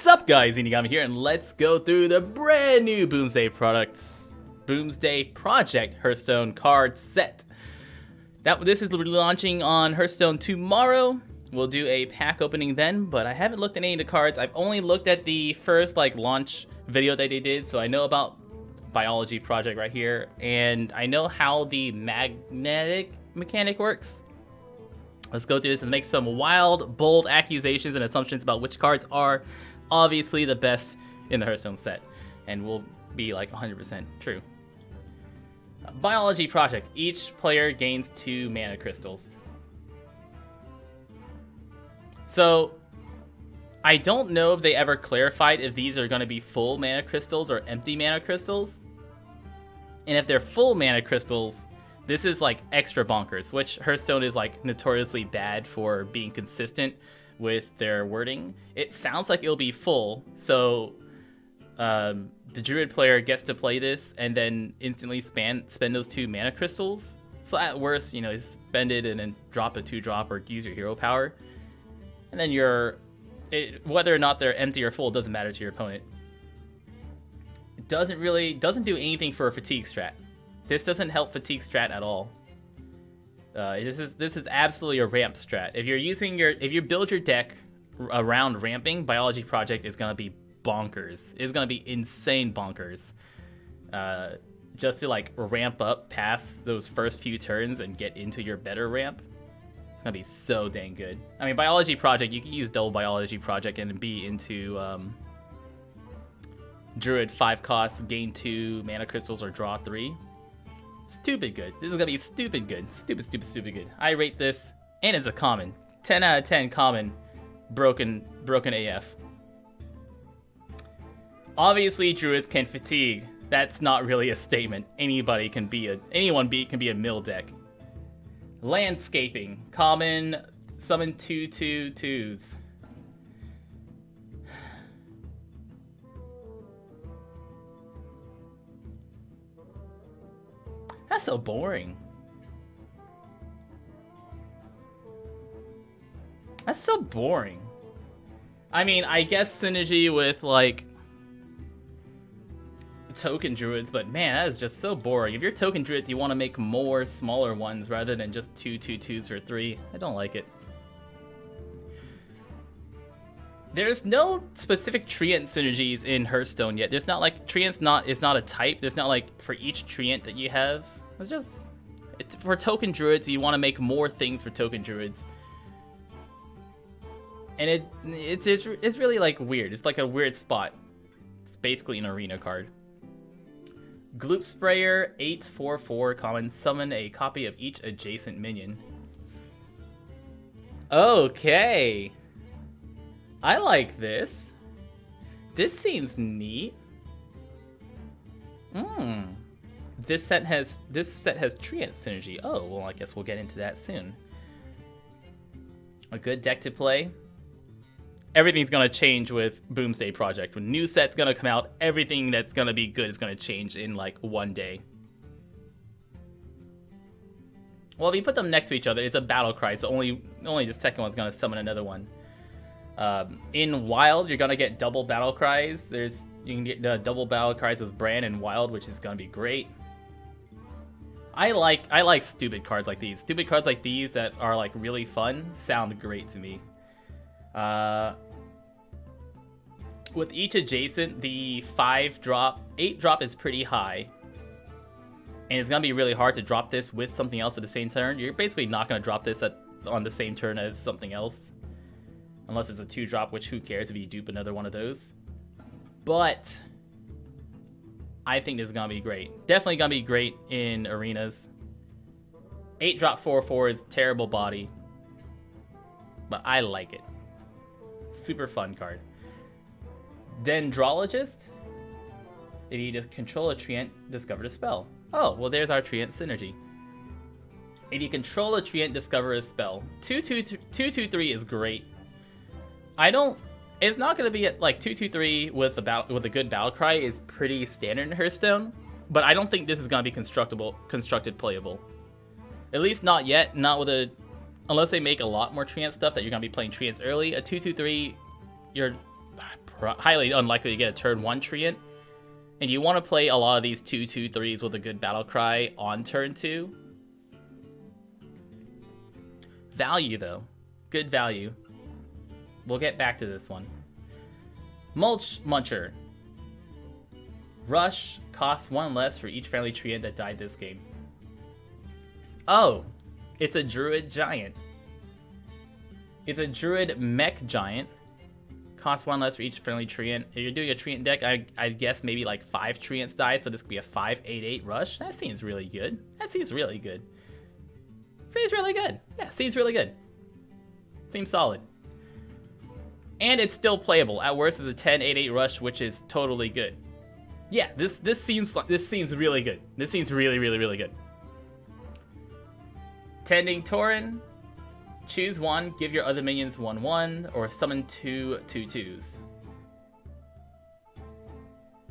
What's up, guys? Inigami here, and let's go through the brand new Boomsday Project Hearthstone card set. This is launching on Hearthstone tomorrow. We'll do a pack opening then, but I haven't looked at any of the cards. I've only looked at the first launch video that they did, so I know about Biology Project right here, and I know how the magnetic mechanic works. Let's go through this and make some wild, bold accusations and assumptions about which cards are obviously the best in the Hearthstone set, and will be like 100% true. Biology Project. Each player gains 2 mana crystals. So, I don't know if they ever clarified if these are going to be full mana crystals or empty mana crystals. And if they're full mana crystals, this is like extra bonkers, which Hearthstone is like notoriously bad for being consistent with their wording. It sounds like it'll be full, so the Druid player gets to play this and then instantly spend those 2 mana crystals. So at worst, you know, spend it and then drop a 2-drop or use your hero power. And then whether or not they're empty or full doesn't matter to your opponent. It doesn't do anything for a fatigue strat. This doesn't help fatigue strat at all. This is absolutely a ramp strat. If you build your deck around ramping, Biology Project is gonna be bonkers. It's gonna be insane bonkers. Just to like ramp up past those first few turns and get into your better ramp. It's gonna be so dang good. I mean, Biology Project, you can use double Biology Project and be into Druid 5 costs, gain 2 mana crystals or draw 3. Stupid good. This is gonna be stupid good. Stupid good. I rate this, and it's a common. 10 out of 10 common. Broken AF. Obviously, Druids can fatigue. That's not really a statement. Anyone can be a mill deck. Landscaping. Common. Summon 2/2/2s. That's so boring. That's so boring. I mean, I guess synergy with like token druids, but man, that is just so boring. If you're token druids, you want to make more smaller ones rather than just 2/2/2s or 3. I don't like it. There's no specific Treant synergies in Hearthstone yet. There's not like Treant's is not a type. There's not like for each Treant that you have. It's for token druids. You want to make more things for token druids, and it's really like weird. It's like a weird spot. It's basically an arena card. Gloop Sprayer, 8/4/4 common. Summon a copy of each adjacent minion. Okay. I like this. This seems neat. This set has Treant synergy. Oh, well, I guess we'll get into that soon. A good deck to play. Everything's gonna change with Boomsday Project. When new set's gonna come out, everything that's gonna be good is gonna change in like one day. Well, if you put them next to each other, it's a battle cry, so only the second one's gonna summon another one. In Wild, you're gonna get double battle cries. You can get double battle cries with Bran and Wild, which is gonna be great. I like stupid cards like these. Stupid cards like these that are like really fun sound great to me. With each adjacent, the 8-drop is pretty high. And it's gonna be really hard to drop this with something else at the same turn. You're basically not gonna drop this on the same turn as something else. Unless it's a 2-drop, which who cares if you dupe another one of those. But I think this is gonna be great. Definitely gonna be great in arenas. 8-drop 4/4 is terrible body, but I like it. Super fun card. Dendrologist. If you just control a Treant, discover a spell. Oh, well, there's our Treant synergy. If you control a Treant, discover a spell. 2/2/3 is great. It's not going to be at like 2/2/3 with a good battle cry is pretty standard in Hearthstone, but I don't think this is going to be constructed playable. At least not yet. Unless they make a lot more Treant stuff that you're going to be playing Treants early. A 2/2/3, you're highly unlikely to get a turn 1 Treant. And you want to play a lot of these 2/2/3s with a good battle cry on turn 2. Value, though. Good value. We'll get back to this one. Mulch Muncher. Rush costs 1 less for each friendly Treant that died this game. Oh, it's a Druid Giant. It's a Druid Mech Giant. Costs 1 less for each friendly Treant. If you're doing a Treant deck, I guess maybe like 5 Treants died, so this could be a 5/8/8 rush. That seems really good. Seems really good. Yeah, seems really good. Seems solid. And it's still playable. At worst, it's a 10/8/8 rush, which is totally good. Yeah, this seems really good. This seems really good. Tending Tauren. Choose 1, give your other minions 1/1, or summon 2 2/2s.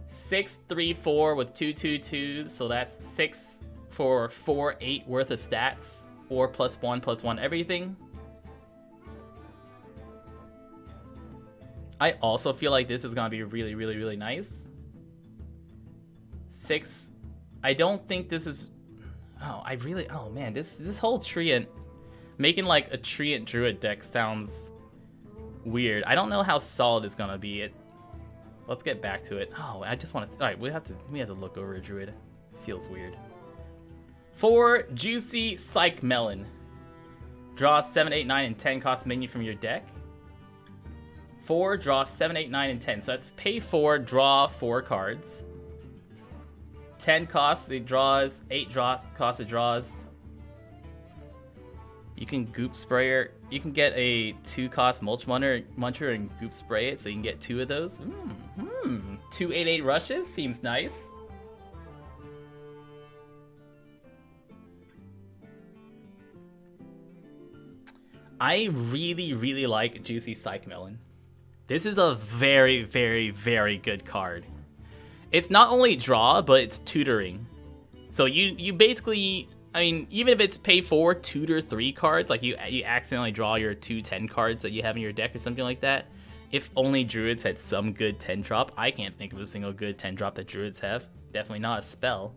6/3/4 with 2 2/2s, so that's 6 for 4/8 worth of stats, or +1/+1 everything. I also feel like this is gonna be really nice. 6. I don't think this is. Oh man, this whole Treant. Making like a Treant Druid deck sounds weird. I don't know how solid it's gonna be. Let's get back to it. Oh, I just want to. All right, we have to look over a Druid. Feels weird. 4 Juicy Psych Melon. Draw 7, 8, 9, and 10 cost minion from your deck. 4, draw 7, 8, 9, and 10. So that's pay 4, draw 4 cards. 10 costs, it draws. 8 costs, it draws. You can Goop Sprayer. You can get a 2-cost Mulch Muncher and Goop Spray it, so you can get 2 of those. 2/8/8 rushes seems nice. I really like Juicy Psych Melon. This is a very good card. It's not only draw, but it's tutoring. So you basically. I mean, even if it's pay 4, tutor 3 cards, like you accidentally draw your 2 10 cards that you have in your deck or something like that. If only Druids had some good 10 drop. I can't think of a single good 10 drop that Druids have. Definitely not a spell.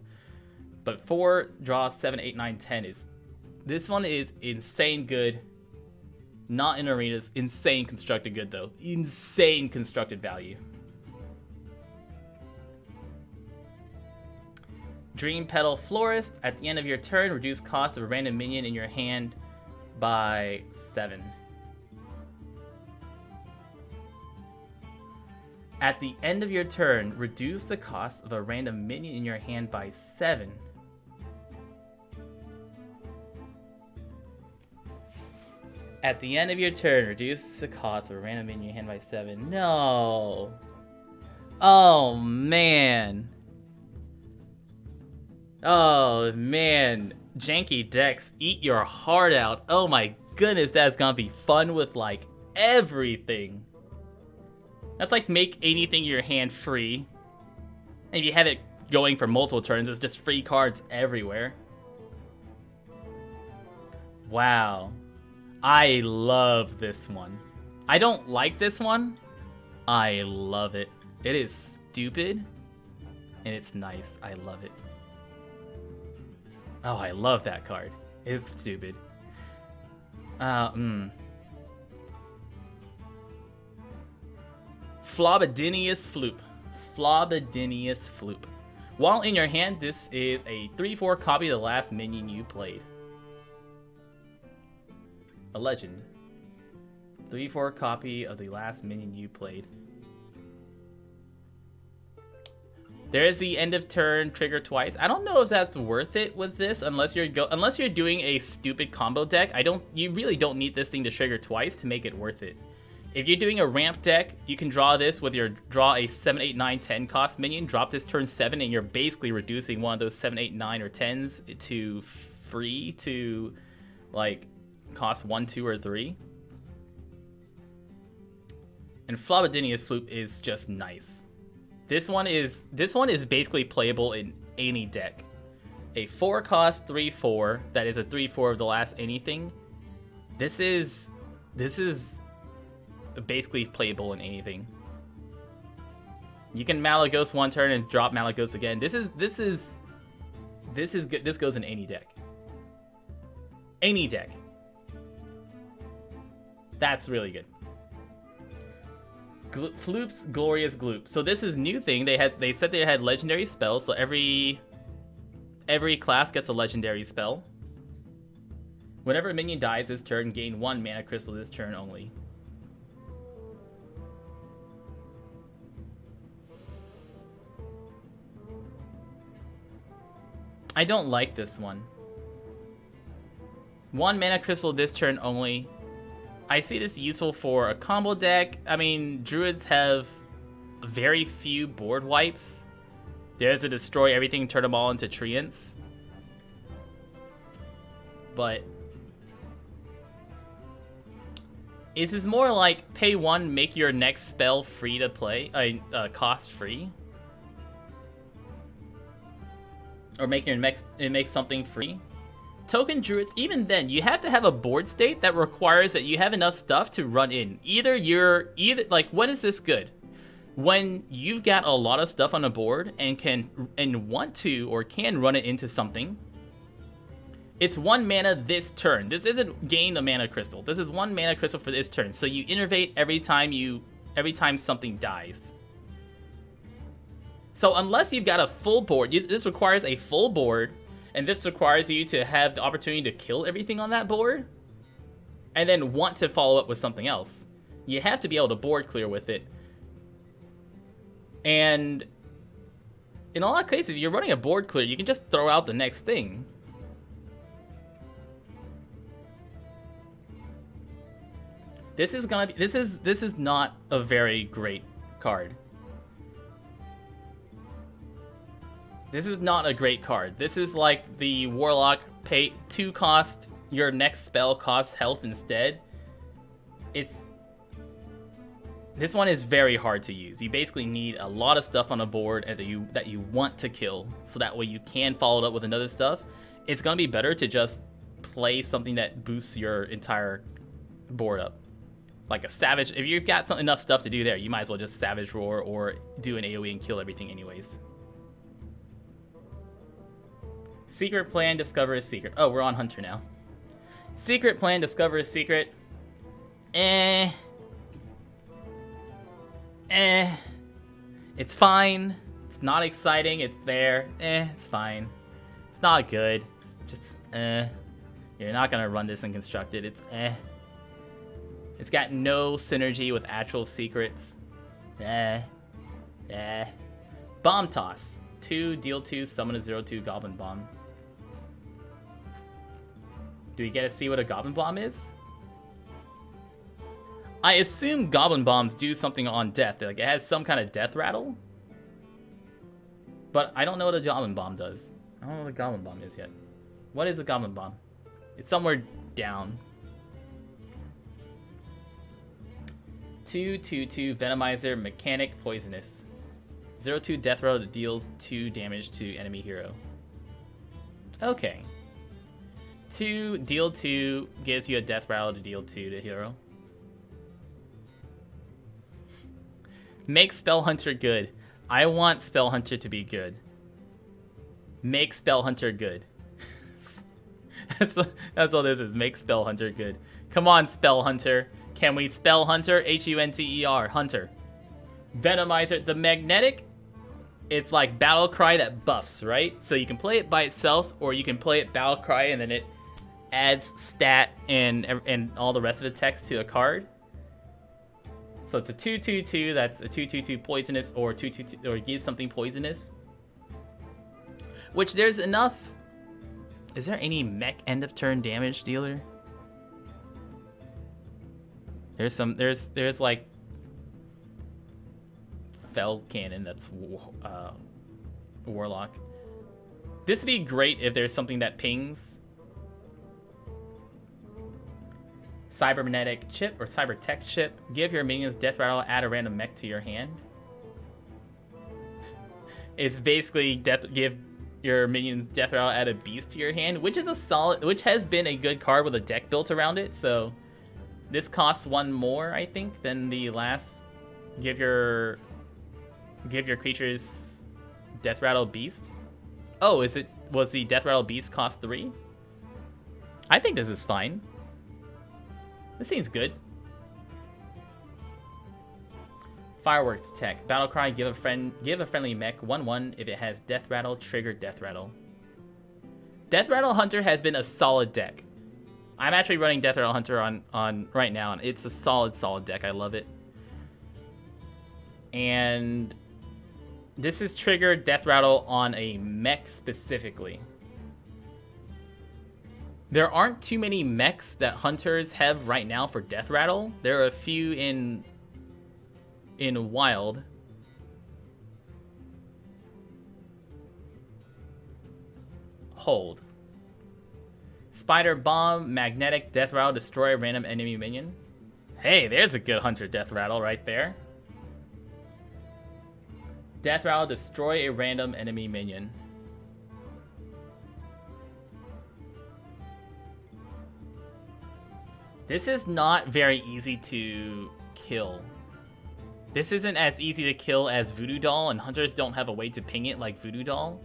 But 4, draw 7, 8, 9, 10 is. This one is insane good. Not in arenas. Insane constructed good, though. Insane constructed value. Dream Petal Florist. At the end of your turn, reduce cost of a random minion in your hand by 7. At the end of your turn, reduce the cost of a random minion in your hand by 7. At the end of your turn, reduce the cost of a random minion in your hand by 7. No. Oh, man. Oh man, janky decks, eat your heart out. Oh my goodness, that's gonna be fun with like everything. That's like make anything in your hand free. And if you have it going for multiple turns, it's just free cards everywhere. Wow. I love this one. I don't like this one. I love it. It is stupid. And it's nice. I love it. Oh, I love that card. It's stupid. Flobadinius Floop. Flobadinius Floop. While in your hand, this is a 3/4 copy of the last minion you played. A legend. 3/4 copy of the last minion you played. There is the end of turn trigger twice. I don't know if that's worth it with this unless you're doing a stupid combo deck. You really don't need this thing to trigger twice to make it worth it. If you're doing a ramp deck, you can draw this with your draw a 7, 8, 9, 10 cost minion, drop this turn 7, and you're basically reducing one of those 7, 8, 9, or 10s to free to like cost 1, 2, or 3. And Flobadinius Floop is just nice. This one is basically playable in any deck. A 4-cost 3/4 that is a 3/4 of the last anything. This is basically playable in anything. You can Malagos one turn and drop Malagos again. This is good. This goes in any deck. Any deck. That's really good. Floop's Glorious Gloop. So this is new thing. They said they had legendary spells. So every class gets a legendary spell. Whenever a minion dies this turn, gain 1 mana crystal this turn only. I don't like this one. 1 mana crystal this turn only. I see this useful for a combo deck. I mean, Druids have very few board wipes. There's a destroy everything, turn them all into Treants. But this is more like pay 1, make your next spell free to play, cost free. Or make your next, it makes something free. Token Druids, even then, you have to have a board state that requires that you have enough stuff to run in. Either like, when is this good? When you've got a lot of stuff on the board and want to or can run it into something. It's 1 mana this turn. This isn't gain a mana crystal. This is 1 mana crystal for this turn. So you innervate every time something dies. So unless you've got a full board, this requires a full board, and this requires you to have the opportunity to kill everything on that board, and then want to follow up with something else. You have to be able to board clear with it. And in a lot of cases, if you're running a board clear, you can just throw out the next thing. This is not a very great card. This is not a great card. This is like the Warlock pay 2 cost, your next spell costs health instead. This one is very hard to use. You basically need a lot of stuff on a board that you want to kill, so that way you can follow it up with another stuff. It's gonna be better to just play something that boosts your entire board up. Like a Savage, if you've got enough stuff to do there, you might as well just Savage Roar or do an AoE and kill everything anyways. Secret plan, discover a secret. Oh, we're on Hunter now. Secret plan, discover a secret. It's fine. It's not exciting. It's there. It's fine. It's not good. It's just You're not gonna run this and construct it. It's It's got no synergy with actual secrets. Bomb Toss. 2, deal 2, summon a 0/2 Goblin Bomb. Do we get to see what a Goblin Bomb is? I assume Goblin Bombs do something on death. Like, it has some kind of death rattle. But I don't know what a Goblin Bomb does. I don't know what a Goblin Bomb is yet. What is a Goblin Bomb? It's somewhere down. 2/2/2 Venomizer, Mechanic, Poisonous. 0/2 death rattle that deals 2 damage to enemy hero. Okay. 2, deal 2, gives you a death rattle to deal 2 to hero. Make Spell Hunter good. I want Spell Hunter to be good. Make Spell Hunter good. That's all this is. Make Spell Hunter good. Come on, Spell Hunter. Can we spell Hunter? Hunter. Hunter. Venomizer. The magnetic, it's like Battle Cry that buffs, right? So you can play it by itself, or you can play it Battle Cry and then it adds stat and all the rest of the text to a card. So it's a 2/2/2. That's a 2/2/2 poisonous, or 2/2/2, or gives something poisonous. Which there's enough. Is there any mech end of turn damage dealer? There's like Fell Cannon that's Warlock. This would be great if there's something that pings. Cybernetic Chip or Cybertech Chip. Give your minions death rattle, add a random mech to your hand. It's basically give your minions death rattle, add a beast to your hand, which has been a good card with a deck built around it. So this costs 1 more, I think, than the last. Give your Give your creatures Death Rattle Beast. Oh, was the Death Rattle Beast cost 3? I think this is fine. This seems good. Fireworks tech. Battlecry, give a friendly mech 1/1 if it has Death Rattle, trigger Death Rattle. Death Rattle Hunter has been a solid deck. I'm actually running Death Rattle Hunter on right now, and it's a solid deck. I love it. And this is triggered Death Rattle on a mech specifically. There aren't too many mechs that hunters have right now for Death Rattle. There are a few in Wild. Hold. Spider Bomb, Magnetic, Death Rattle, destroy a random enemy minion. Hey, there's a good hunter Death Rattle right there. Death Rattle, destroy a random enemy minion. This is not very easy to kill. This isn't as easy to kill as Voodoo Doll, and hunters don't have a way to ping it like Voodoo Doll.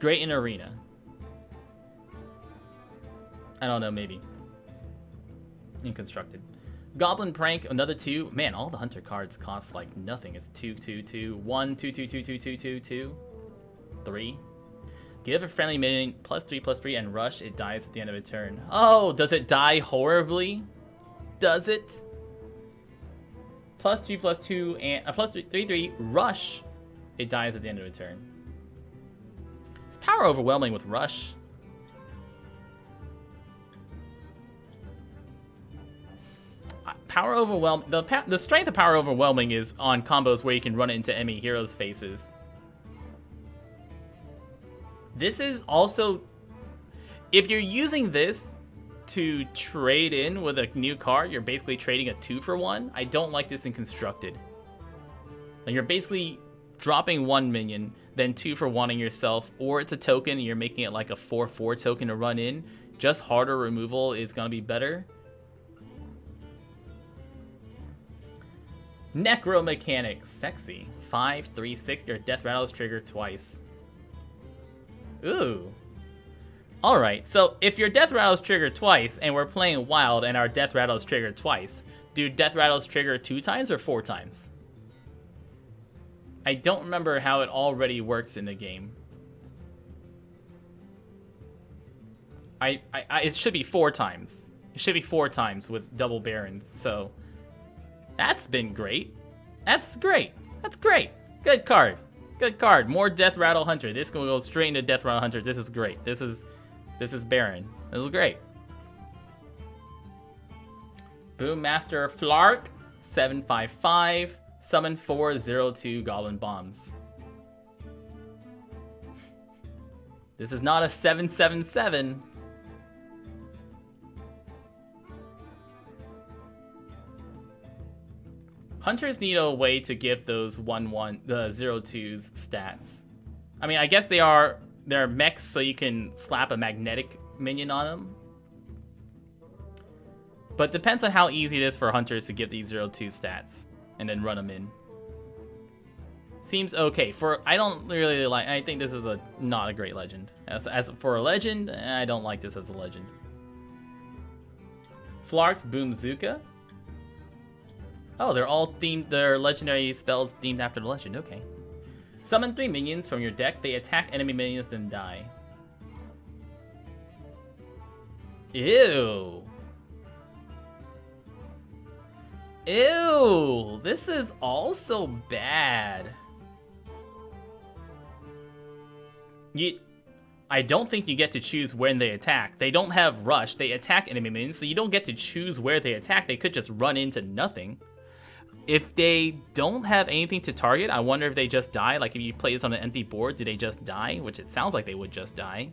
Great in Arena. I don't know, maybe. In Constructed. Goblin Prank, another 2. Man, all the hunter cards cost like nothing. It's 2, 2, 2, 1, 2, 2, 2, 2, 2, 2, 2, 3. Give a friendly minion +3/+3 and rush. It dies at the end of a turn. Oh, does it die horribly? Does it? +2/+2 and +3/3 rush. It dies at the end of a turn. It's power overwhelming with rush. Power overwhelm. The strength of power overwhelming is on combos where you can run it into enemy heroes' faces. This is also, if you're using this to trade in with a new card, you're basically trading a 2-for-1. I don't like this in Constructed. And you're basically dropping 1 minion, then 2-for-1ing yourself, or it's a token and you're making it like a 4/4 token to run in. Just harder removal is going to be better. Necromechanics, sexy. 5/3/6, your Death Rattle is triggered twice. Ooh. Alright, so if your Death Rattle is triggered twice, and we're playing Wild and our Death Rattle is triggered twice, do Death Rattles trigger 2 times or 4 times? I don't remember how it already works in the game. It should be 4 times. It should be 4 times with double Barons, so that's been great. That's great. That's great. Good card. Good card. More Death Rattle Hunter. This can go straight into Death Rattle Hunter. This is great. This is Baron. This is great. Boom Master Flark, 7/5/5. Summon 4/0/2 Goblin Bombs. This is not a 7/7/7. Hunters need a way to give those 1/1 the 0/2s stats. I mean, I guess they're mechs, so you can slap a magnetic minion on them. But depends on how easy it is for hunters to give these 0/2 stats and then run them in. Seems okay. I don't really like. I think this is not a great legend. As for a legend, I don't like this as a legend. Flark's Boomzooka. Oh, they're all themed. They're legendary spells themed after the legend. Okay. Summon 3 minions from your deck. They attack enemy minions, then die. Ew. Ew. This is also bad. I don't think you get to choose when they attack. They don't have rush. They attack enemy minions, so you don't get to choose where they attack. They could just run into nothing. If they don't have anything to target, I wonder if they just die. Like, if you play this on an empty board, do they just die? Which it sounds like they would just die.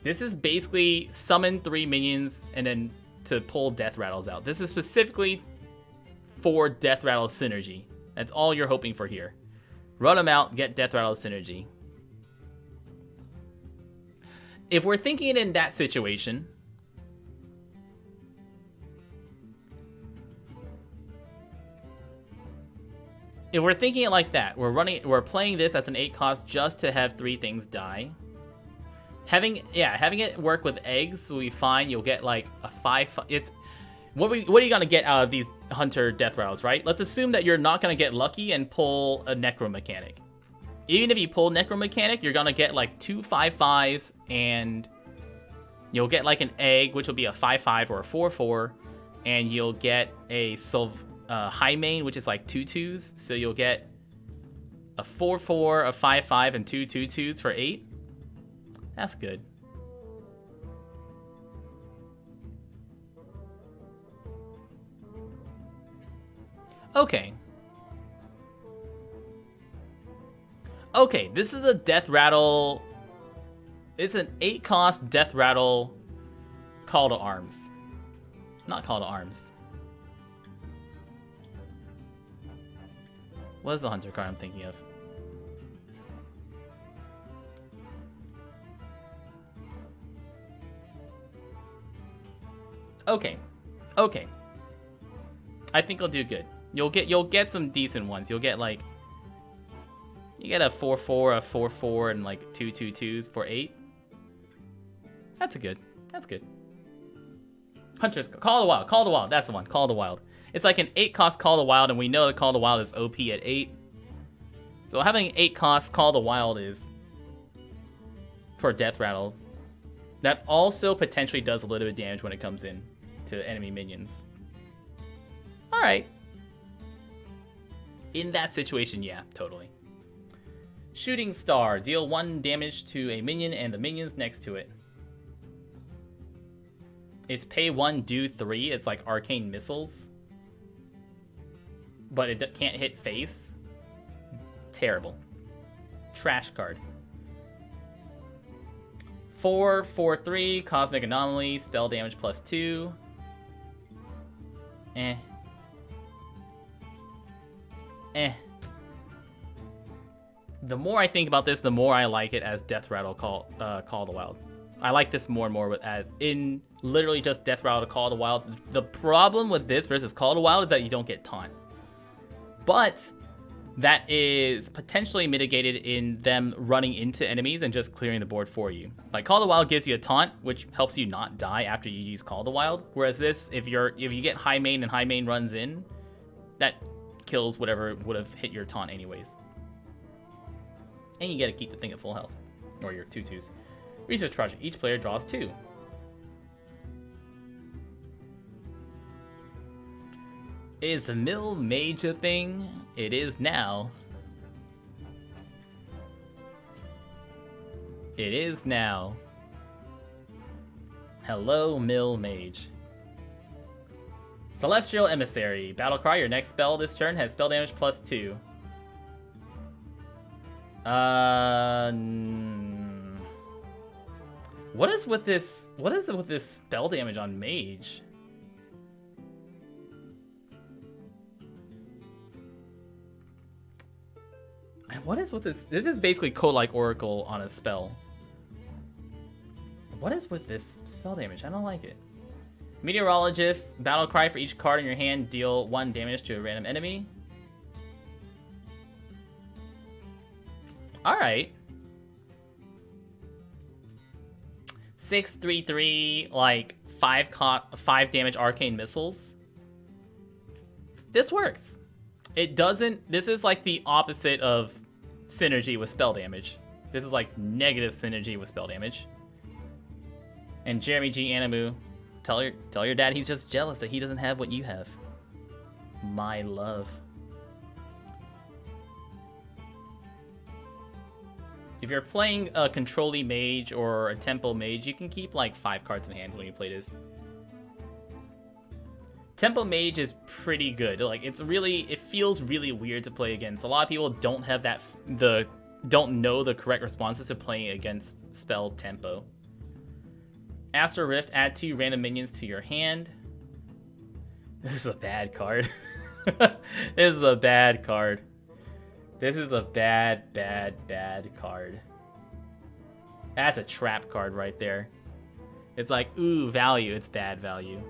This is basically summon 3 minions and then to pull Death Rattles out. This is specifically for Death Rattle synergy. That's all you're hoping for here. Run them out, get Death Rattle synergy. If we're thinking it in that situation, if we're thinking it like that, we're playing this as an 8 cost just to have 3 things die. Having it work with eggs will be fine. You'll get like a 5. It's what are you gonna get out of these hunter death rattles, right? Let's assume that you're not gonna get lucky and pull a necro mechanic. Even if you pull necro mechanic, you're gonna get like 2 5/5s, and you'll get like an egg, which will be a 5/5 or a 4/4, and you'll get a high main, which is like 2 2s. So you'll get a 4/4, a 5/5, and 2 2 2s for 8. That's good. Okay. Okay, this is a death rattle. It's an 8 cost death rattle call to arms. Not call to arms. What is the hunter card I'm thinking of? Okay. Okay. I think I'll do good. You'll get some decent ones. You'll get like you get a 4/4, a 4/4, and like 2 2 2s for 8. That's good. That's good. Hunter's Call the Wild. Call the Wild. That's the one. Call the Wild. It's like an 8 cost Call the Wild, and we know that Call the Wild is OP at 8. So having 8 costs Call the Wild is for Death Rattle. That also potentially does a little bit of damage when it comes in to enemy minions. Alright. In that situation, yeah, totally. Shooting Star. Deal 1 damage to a minion and the minions next to it. It's pay 1, do 3. It's like arcane missiles. But it can't hit face. Terrible. Trash card. 4/4/3, Cosmic Anomaly, spell damage +2. Eh. The more I think about this, the more I like it as Death Rattle Call the Wild. I like this more and more as in literally just Death Rattle to Call the Wild. The problem with this versus Call the Wild is that you don't get taunt. But that is potentially mitigated in them running into enemies and just clearing the board for you. Like Call the Wild gives you a taunt, which helps you not die after you use Call the Wild. Whereas this, if you get high main and high main runs in, that kills whatever would have hit your taunt anyways. And you get to keep the thing at full health, or your 2 2s. Research Project. Each player draws 2. Is the Mill Mage a thing? It is now. It is now. Hello, Mill Mage. Celestial Emissary. Battlecry, your next spell this turn has spell damage +2. What is with this? What is it with this spell damage on Mage? What is with this? This is basically Code-like Oracle on a spell. What is with this spell damage? I don't like it. Meteorologist, battle cry for each card in your hand, deal 1 damage to a random enemy. Alright. 6/3/3, like 5 damage arcane missiles. This works. It doesn't. This is like the opposite of synergy with spell damage. This is like negative synergy with spell damage. And Jeremy G. Animu, tell your dad he's just jealous that he doesn't have what you have. My love. If you're playing a Control-y Mage or a Tempo Mage, you can keep like 5 cards in hand when you play this. Tempo Mage is pretty good. Like it feels really weird to play against. A lot of people don't have don't know the correct responses to playing against spell Tempo. Astral Rift, add 2 random minions to your hand. This is a bad card. This is a bad card. This is a bad card. That's a trap card right there. It's like, ooh, value. It's bad value.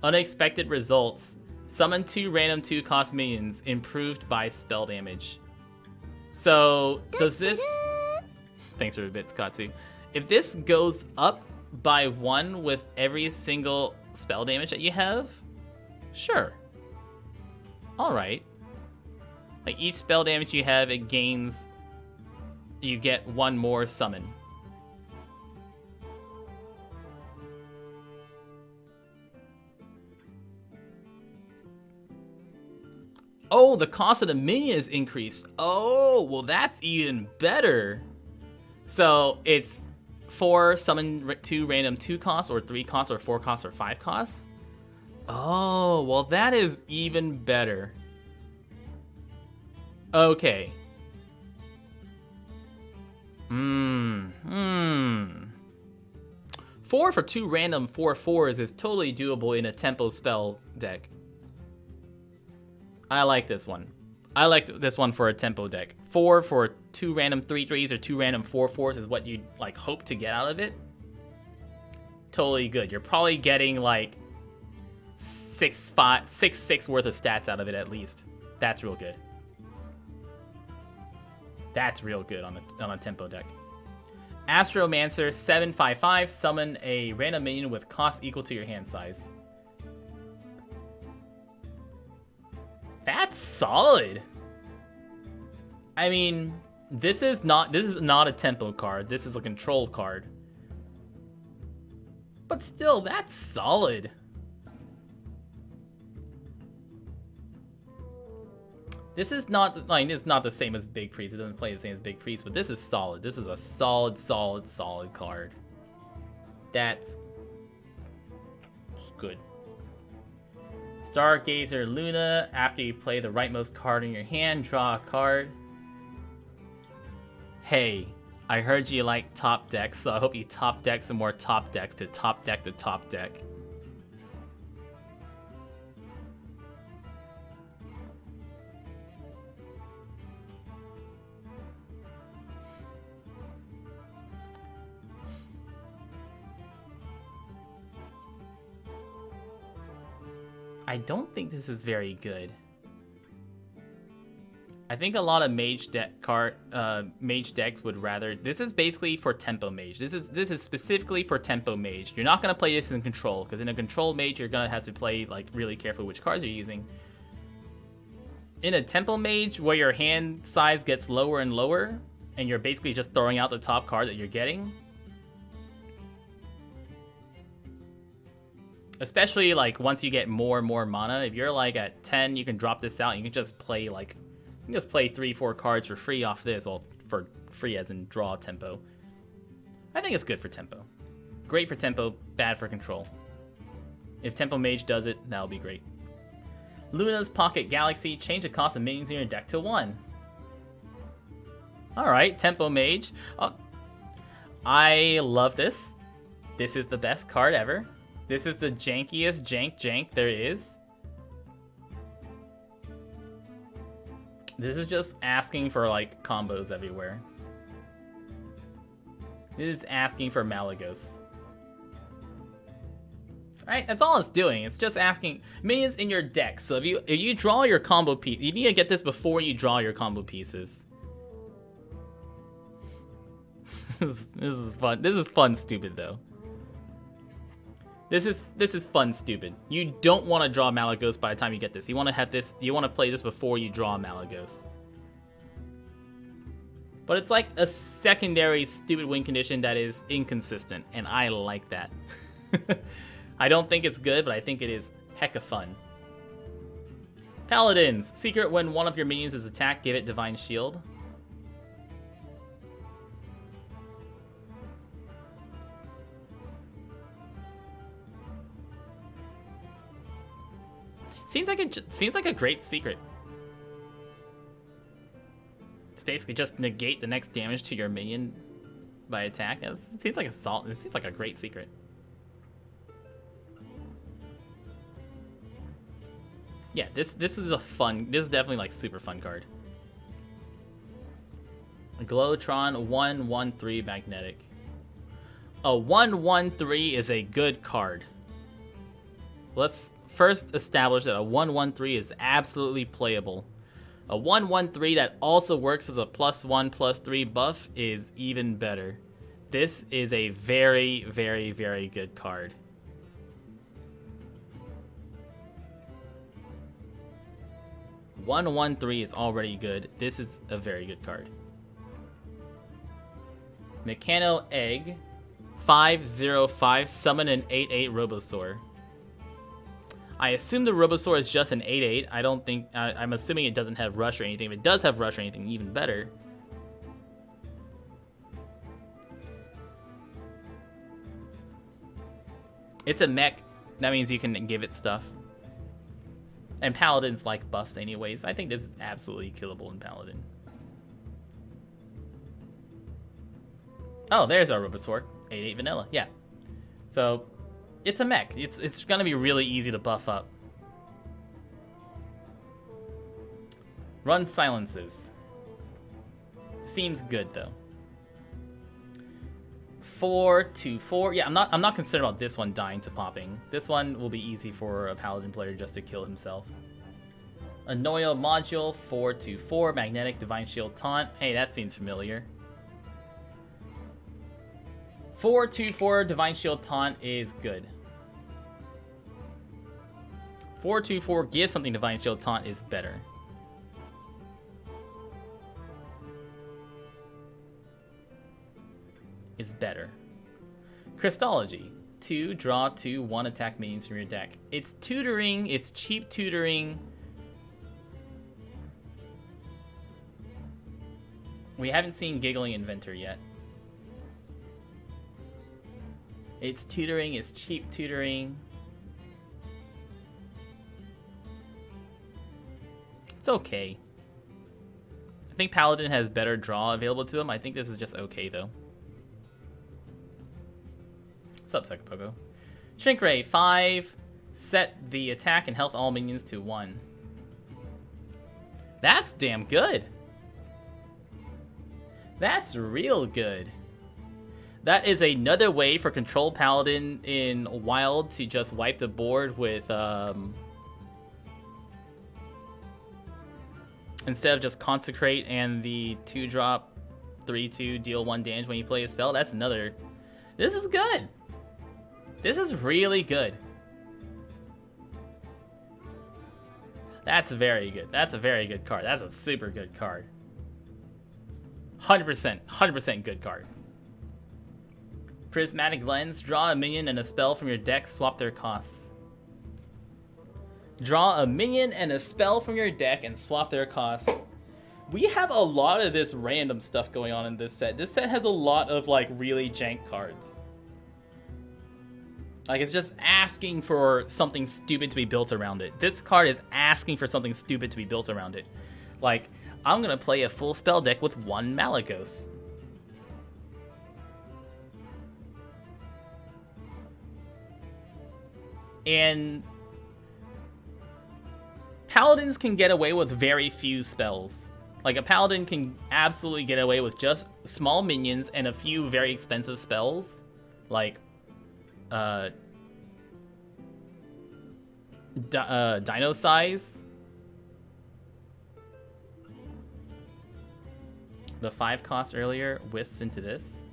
Unexpected results. Summon 2 random 2-cost minions, improved by spell damage. So, does this... Thanks for the bits, Katsu. If this goes up by 1 with every single spell damage that you have, sure. Alright. Like, each spell damage you have, it gains... You get 1 more summon. Oh, the cost of the minion is increased. Oh, well that's even better. So it's 4 summon 2 random 2 costs, or 3 costs, or 4 costs, or 5 costs. Oh, well that is even better. Okay. 4 for 2 random 4/4s is totally doable in a tempo spell deck. I like this one. I like this one for a tempo deck. 4 for 2 random 3/3s or 2 random 4/4s is what you like hope to get out of it. Totally good. You're probably getting like 6/6 worth of stats out of it at least. That's real good. That's real good on a tempo deck. Astromancer 7/5/5. Summon a random minion with cost equal to your hand size. That's solid. I mean, this is not a tempo card. This is a control card. But still, that's solid. This is not like it's not the same as Big Priest. It doesn't play the same as Big Priest, but this is solid. This is a solid card. That's good. Stargazer Luna. After you play the rightmost card in your hand, draw a card. Hey, I heard you like top decks, so I hope you top deck some more top decks to top deck the top deck. I don't think this is very good. I think a lot of mage decks would rather. This is basically for tempo mage. This is specifically for tempo mage. You're not gonna play this in control, because in a control mage you're gonna have to play like really careful which cards you're using. In a tempo mage, where your hand size gets lower and lower, and you're basically just throwing out the top card that you're getting. Especially like once you get more and more mana, if you're like at 10, you can drop this out and you can just play like, you can just play 3-4 cards for free off this. Well, for free as in draw tempo. I think it's good for tempo. Great for tempo, bad for control. If tempo mage does it, that'll be great. Luna's Pocket Galaxy, change the cost of minions in your deck to 1. Alright, tempo mage. Oh, I love this. This is the best card ever. This is the jankiest jank there is. This is just asking for like combos everywhere. This is asking for Malagos. Alright, that's all it's doing. It's just asking minions in your deck. So if you draw your combo piece, you need to get this before you draw your combo pieces. This is fun. This is fun stupid though. This is fun stupid. You don't want to draw Malagos by the time you get this. You want to have this. You want to play this before you draw Malagos. But it's like a secondary stupid win condition that is inconsistent, and I like that. I don't think it's good, but I think it is hecka fun. Paladins. Secret: when one of your minions is attacked, give it Divine Shield. Seems like a great secret. It's basically just negate the next damage to your minion by attack. It seems like it seems like a great secret. Yeah, this is a fun. This is definitely like super fun card. Glowtron 1/1/3 magnetic. A 1/1/3 is a good card. Let's first established that a 1/1/3 is absolutely playable. A 1/1/3 that also works as a +1/+3 buff is even better. This is a very, very, very good card. (1/1/3) is already good. This is a very good card. Mechano Egg, 5/0/5, summon an 8/8 Robosaur. I assume the Robosaur is just an 8/8. I don't think... I'm assuming it doesn't have Rush or anything. If it does have Rush or anything, even better. It's a mech. That means you can give it stuff. And Paladins like buffs anyways. I think this is absolutely killable in Paladin. Oh, there's our Robosaur. 8/8 vanilla. Yeah. So, it's a mech. It's gonna be really easy to buff up. Run silences. Seems good though. 4/4. Yeah, I'm not concerned about this one dying to popping. This one will be easy for a Paladin player just to kill himself. Annoyo module, 4/4. Magnetic Divine Shield Taunt. Hey, that seems familiar. 4/4 Divine Shield Taunt is good. 4/4 give something Divine Shield Taunt is better. Is better. Crystology. 2, draw 2, 1 attack minions from your deck. It's tutoring, it's cheap tutoring. We haven't seen Giggling Inventor yet. It's tutoring, it's cheap tutoring. It's okay. I think Paladin has better draw available to him. I think this is just okay though. What's up, Psychopogo? Shrink Ray, 5. Set the attack and health all minions to 1. That's damn good. That's real good. That is another way for Control Paladin in Wild to just wipe the board with, instead of just Consecrate and the 2-drop 3/2 deal 1 damage when you play a spell. That's another... This is good. This is really good. That's very good. That's a very good card. That's a super good card. 100% good card. Prismatic Lens. Draw a minion and a spell from your deck. Swap their costs. Draw a minion and a spell from your deck and swap their costs. We have a lot of this random stuff going on in this set. This set has a lot of like really jank cards. Like, it's just asking for something stupid to be built around it. This card is asking for something stupid to be built around it. Like, I'm gonna play a full spell deck with 1 Malagos. And Paladins can get away with very few spells. Like, a Paladin can absolutely get away with just small minions and a few very expensive spells. Like, Dino Size. The 5 cost earlier whisks into this.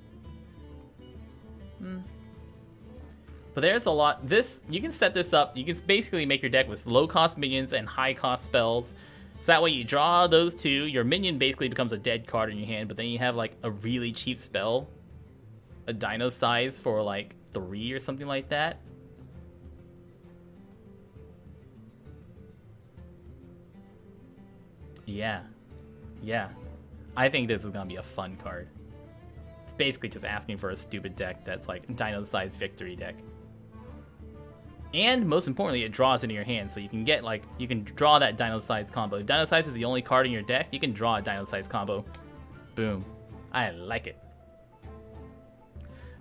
But there's a lot. This, you can set this up. You can basically make your deck with low cost minions and high cost spells. So that way you draw those 2. Your minion basically becomes a dead card in your hand, but then you have like a really cheap spell. A Dino Size for like 3 or something like that. Yeah. Yeah. I think this is going to be a fun card. It's basically just asking for a stupid deck that's like Dino Size Victory deck. And most importantly, it draws into your hand, so you can get like, you can draw that Dino Size combo. If Dino Size is the only card in your deck, you can draw a Dino Size combo. Boom. I like it.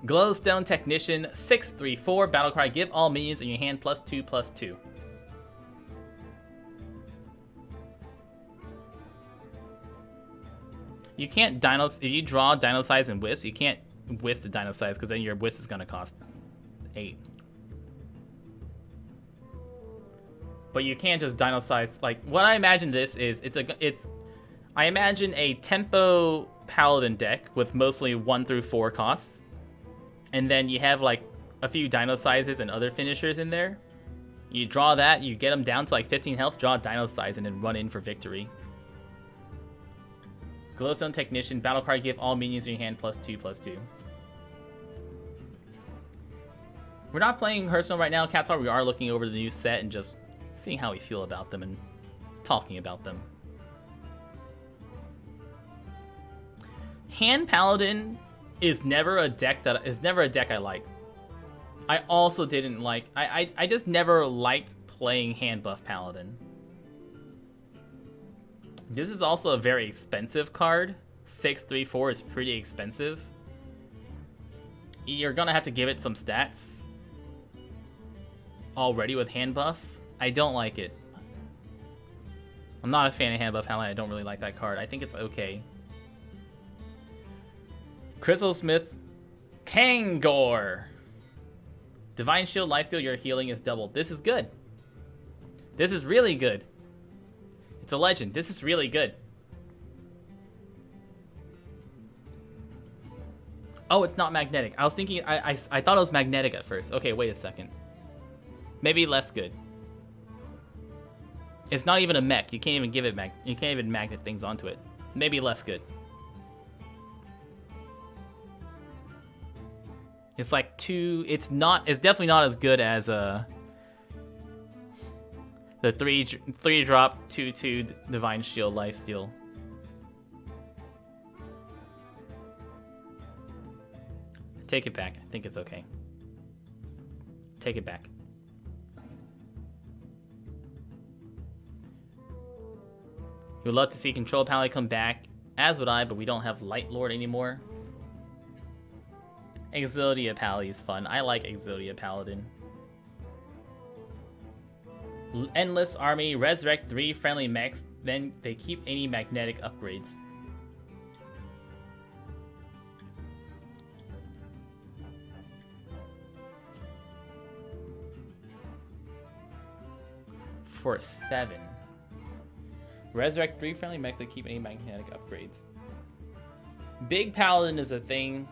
Glowstone Technician, 6/3/4, Battlecry, give all minions in your hand +2/+2. You can't if you draw Dino Size and Wisp, you can't Wisp the Dino Size, because then your Wisp is going to cost 8. but you can't just dino size. Like, what I imagine this is, I imagine a tempo Paladin deck with mostly 1 through 4 costs, and then you have like a few dino sizes and other finishers in there. You draw that, you get them down to like 15 health, draw a dino size, and then run in for victory. Glowstone Technician, battle card, give all minions in your hand +2/+2. We're not playing Hearthstone right now, Catspot. We are looking over the new set and just seeing how we feel about them and talking about them. Hand Paladin is never a deck I liked. I also didn't like. I just never liked playing hand buff Paladin. This is also a very expensive card. 6/3/4 is pretty expensive. You're gonna have to give it some stats already with hand buff. I don't like it. I'm not a fan of hand buff Paladin. I don't really like that card. I think it's okay. Crystal Smith, Kangor. Divine Shield, Lifesteal, your healing is doubled. This is good. This is really good. It's a legend. This is really good. Oh, it's not magnetic. I was thinking, I thought it was magnetic at first. Okay, wait a second. Maybe less good. It's not even a mech. You can't even give it you can't even magnet things onto it. Maybe less good. It's like it's definitely not as good as the 3-drop 2/2 Divine Shield Lifesteal. Take it back. I think it's okay. Take it back. You would love to see Control Paladin come back, as would I, but we don't have Light Lord anymore. Exodia Paladin is fun. I like Exodia Paladin. Endless Army, resurrect 3 friendly mechs, then they keep any magnetic upgrades. For 7. Resurrect 3 friendly mechs that keep any magnetic upgrades. Big Paladin is a thing.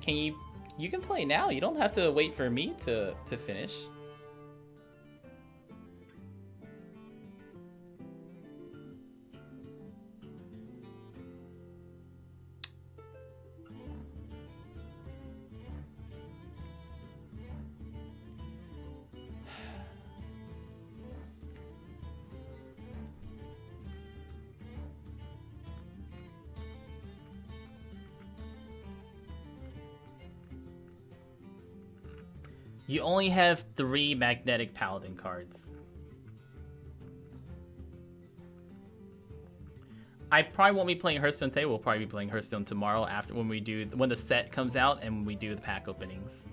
You can play now. You don't have to wait for me to finish. You only have 3 magnetic Paladin cards. I probably won't be playing Hearthstone today. We'll probably be playing Hearthstone tomorrow after when the set comes out and when we do the pack openings.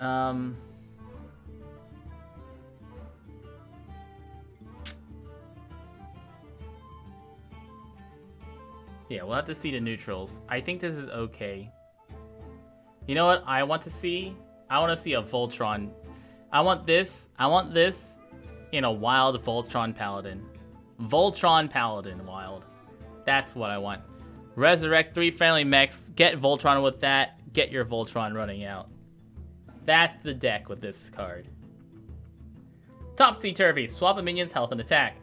Yeah, we'll have to see the neutrals. I think this is okay. You know what I want to see? I want to see a Voltron. I want this in a wild Voltron Paladin. Voltron Paladin wild. That's what I want. Resurrect 3 friendly mechs. Get Voltron with that. Get your Voltron running out. That's the deck with this card. Topsy-turvy. Swap a minion's health and attack.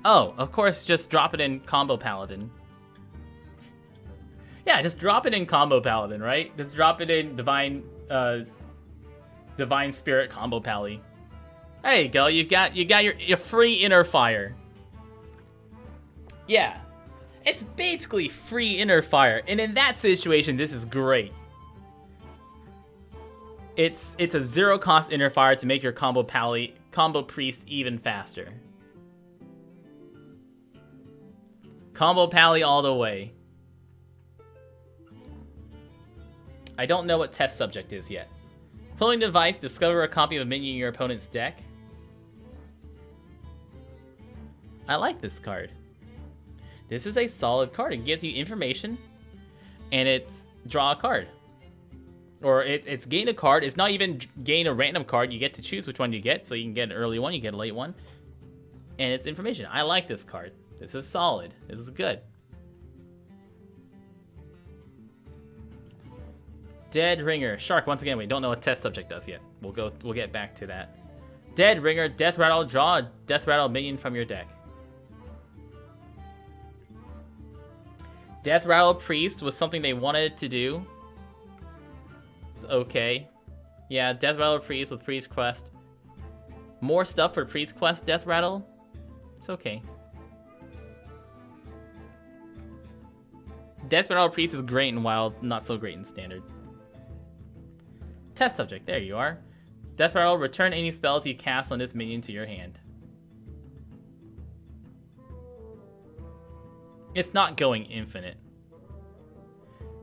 Oh, of course, just drop it in Combo Paladin. Yeah, just drop it in Combo Paladin, right? Just drop it in Divine Spirit Combo Pally. There you go. You got your free Inner Fire. Yeah. It's basically free Inner Fire, and in that situation, this is great. It's a 0-cost Inner Fire to make your combo priest even faster. Combo Pally all the way. I don't know what test subject is yet. Cloning device, discover a copy of a minion in your opponent's deck. I like this card. This is a solid card. It gives you information, and it's draw a card. Or it's gain a card. It's not even gain a random card. You get to choose which one you get, so you can get an early one, you get a late one. And it's information. I like this card. This is solid. This is good. Dead Ringer. Shark, once again, we don't know what test subject does yet. We'll get back to that. Dead Ringer, Death Rattle, draw a Death Rattle minion from your deck. Death Rattle Priest was something they wanted to do. It's okay. Yeah, Death Rattle Priest with Priest Quest. More stuff for Priest Quest Death Rattle. It's okay. Death Rattle Priest is great in Wild, not so great in Standard. Test subject, there you are. Death Rattle, return any spells you cast on this minion to your hand. It's not going infinite.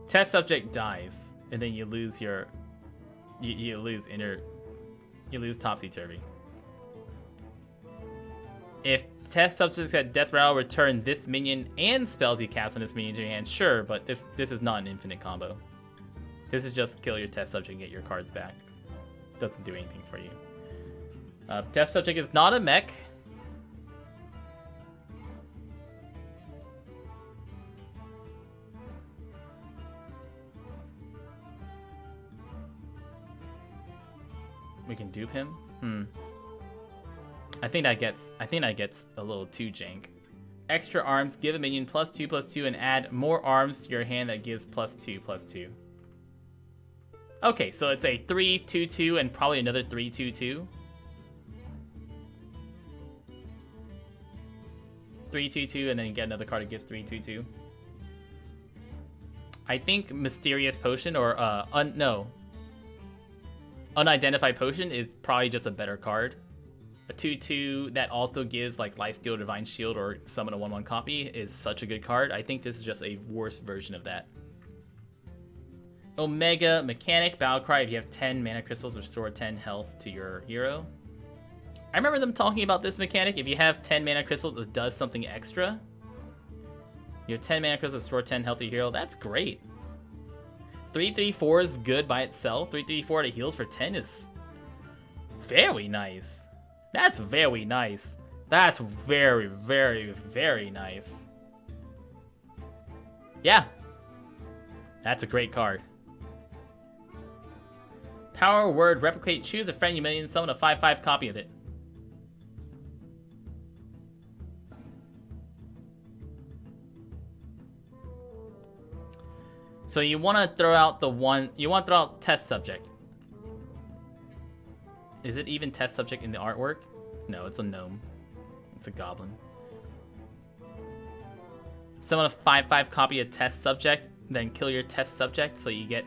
Test subject dies, and then you lose your... You lose Topsy-Turvy. If test subject said Death Rattle, return this minion and spells you cast on this minion to your hand, sure, but this is not an infinite combo. This is just kill your test subject and get your cards back. Doesn't do anything for you. Test subject is not a mech. We can dupe him? I think that gets a little too jank. Extra arms, give a minion +2/+2 and add more arms to your hand that gives +2/+2. Okay, so it's a 3/2/2 and probably another 3/2/2. 3/2/2 and then you get another card that gives 3/2/2. I think Mysterious Potion or Unidentified Potion is probably just a better card. A 2/2 that also gives like Lifesteal, Divine Shield, or summon a 1/1 copy is such a good card. I think this is just a worse version of that. Omega Mechanic, Battlecry, if you have 10 mana crystals, restore 10 health to your hero. I remember them talking about this mechanic. If you have 10 mana crystals, it does something extra. You have 10 mana crystals, restore 10 health to your hero. That's great. 3/3/4 is good by itself. 3/3/4 that heals for 10 is very nice. That's very nice. That's very, very, very nice. Yeah. That's a great card. Power Word Replicate. Choose a friendly minion, summon a 5/5 copy of it. So you want to throw out test subject. Is it even test subject in the artwork? No, it's a gnome. It's a goblin. Summon a 5/5 copy of test subject, then kill your test subject so you get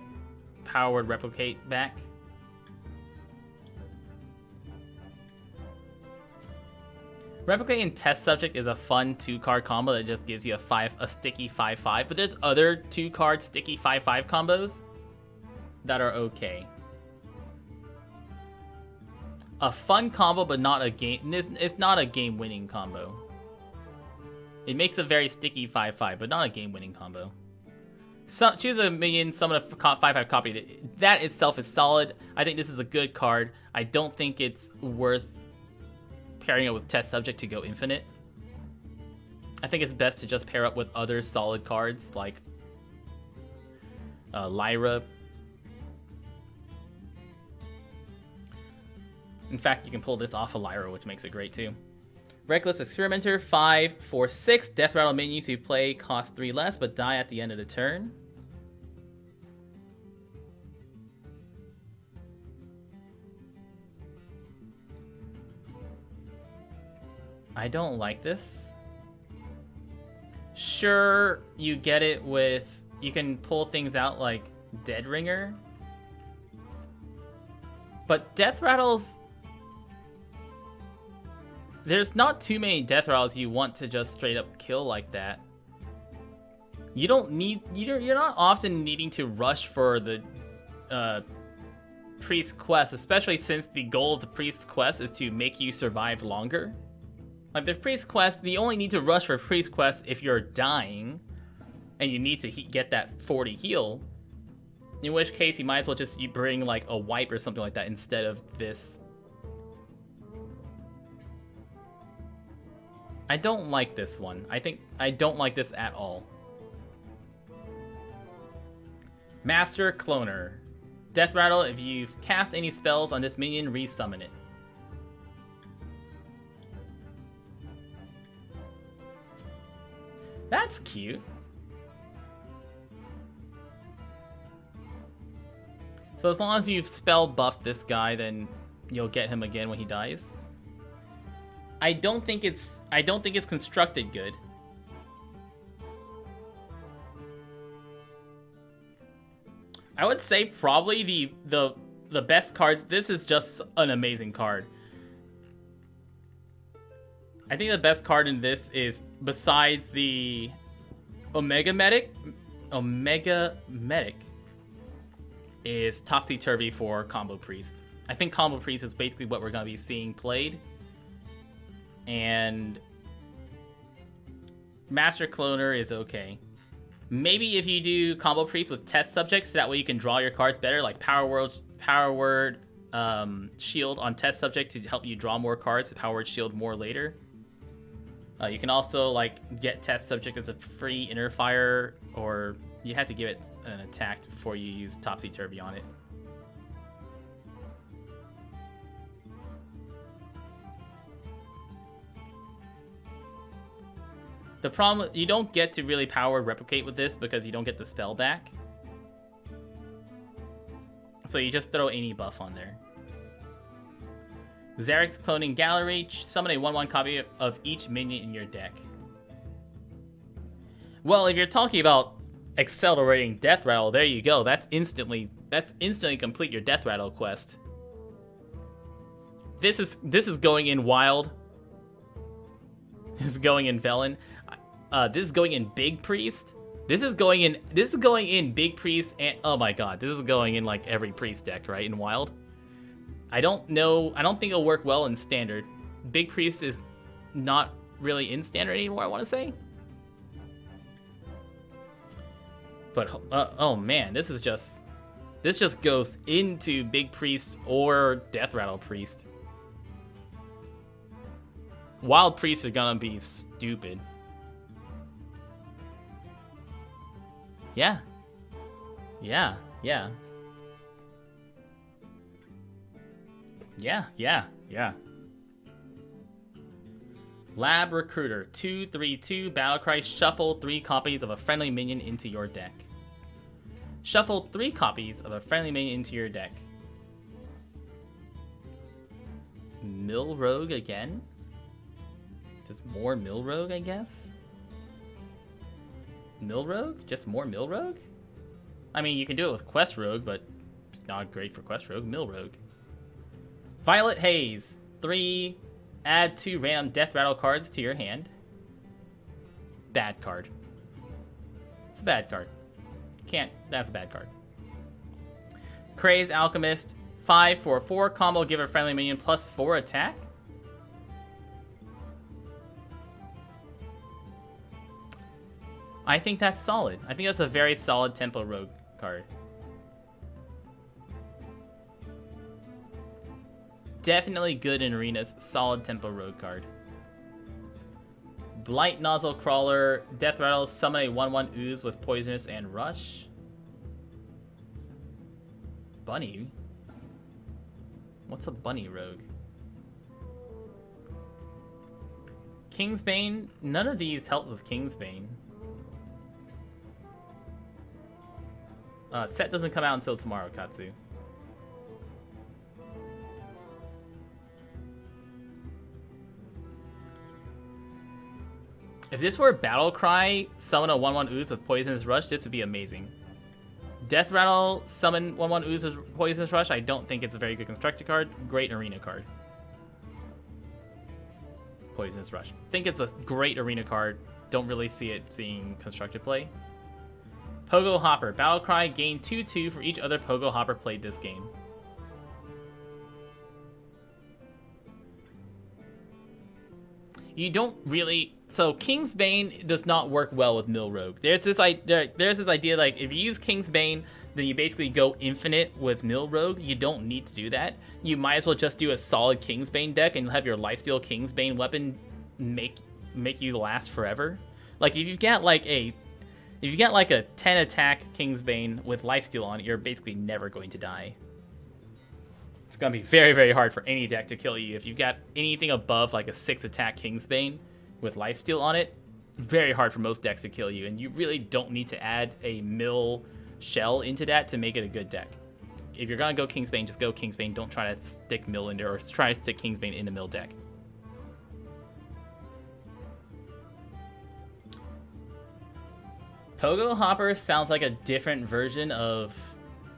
Power Word Replicate back. Replicating test subject is a fun 2-card combo that just gives you a sticky 5/5, but there's other 2-card sticky 5/5 combos that are okay. A fun combo, but not a game. It's not a game-winning combo. It makes a very sticky 5/5, but not a game-winning combo. So, choose a minion, summon a 5/5 copy. That itself is solid. I think this is a good card. I don't think it's worth pairing it with test subject to go infinite. I think it's best to just pair up with other solid cards like Lyra. In fact, you can pull this off of Lyra, which makes it great too. Reckless Experimenter, 5/4/6. Death Rattle minions who play cost 3 less but die at the end of the turn. I don't like this. Sure, you get it with... You can pull things out like Dead Ringer. But Death Rattles... There's not too many Death Rattles you want to just straight up kill like that. You don't need... You're not often needing to rush for the priest quest, especially since the goal of the priest quest is to make you survive longer. Like the priest quest, you only need to rush for priest quest if you're dying and you need to get that 40 heal. In which case, you might as well just bring like a wipe or something like that instead of this. I don't like this one. I don't like this at all. Master Cloner. Death Rattle, if you've cast any spells on this minion, resummon it. That's cute. So as long as you've spell buffed this guy, then you'll get him again when he dies. I don't think it's constructed good. I would say probably the best cards. This is just an amazing card. I think the best card in this is, besides the Omega Medic, is Topsy-Turvy for Combo Priest. I think Combo Priest is basically what we're going to be seeing played. And Master Cloner is okay. Maybe if you do Combo Priest with test subjects, so that way you can draw your cards better, like Power Word Shield on test subject to help you draw more cards, Power Word Shield more later. You can also like get test subject as a free inner fire, or you have to give it an attack before you use Topsy-Turvy on it. The problem, you don't get to really power replicate with this because you don't get the spell back. So you just throw any buff on there. Zarek's Cloning Gallery. Summon a 1/1 copy of each minion in your deck. Well, if you're talking about accelerating Death Rattle, there you go. That's instantly complete your Death Rattle quest. This is going in Wild. This is going in Velen. This is going in Big Priest. This is going in Big Priest, and oh my god, this is going in like every Priest deck, right? In Wild. I don't think it'll work well in Standard. Big Priest is not really in Standard anymore, I want to say. But oh man, this just goes into Big Priest or Death Rattle Priest. Wild Priests are gonna be stupid. Yeah. Yeah. Yeah. Yeah. Yeah. Yeah. Lab Recruiter. 2/3/2 Battlecry. Shuffle 3 copies of a friendly minion into your deck. Shuffle 3 copies of a friendly minion into your deck. Mill Rogue again? Just more Mill Rogue, I guess? Mill Rogue? Just more Mill Rogue? I mean, you can do it with Quest Rogue, but not great for Quest Rogue. Mill Rogue. Violet Haze. 3. Add 2 random Death Rattle cards to your hand. Bad card. It's a bad card. That's a bad card. Crazed Alchemist. 5/4/4 combo. Give a friendly minion +4 attack. I think that's solid. I think that's a very solid Tempo Rogue card. Definitely good in arenas. Solid Tempo Rogue card. Blight Nozzle Crawler. Death Rattle. Summon a 1/1 ooze with Poisonous and Rush. Bunny? What's a Bunny Rogue? Kingsbane. None of these help with Kingsbane. Set doesn't come out until tomorrow, Katsu. If this were Battle Cry, summon a 1/1 ooze with Poisonous Rush, this would be amazing. Death Rattle, summon 1/1 ooze with Poisonous Rush, I don't think it's a very good constructed card. Great arena card. Poisonous Rush. Think it's a great arena card. Don't really see it seeing constructed play. Pogo Hopper. Battlecry, gain 2/2 for each other Pogo Hopper played this game. You don't really... So, Kingsbane does not work well with Mill Rogue. There's this idea, like, if you use Kingsbane, then you basically go infinite with Mill Rogue. You don't need to do that. You might as well just do a solid Kingsbane deck and have your Lifesteal Kingsbane weapon make you last forever. Like, if you've got, like, a 10 attack Kingsbane with Lifesteal on it, you're basically never going to die. It's going to be very, very hard for any deck to kill you. If you've got anything above like a 6 attack Kingsbane with Lifesteal on it, very hard for most decks to kill you. And you really don't need to add a mill shell into that to make it a good deck. If you're going to go Kingsbane, just go Kingsbane. Don't try to stick mill in there or try to stick Kingsbane in the mill deck. Pogo Hopper sounds like a different version of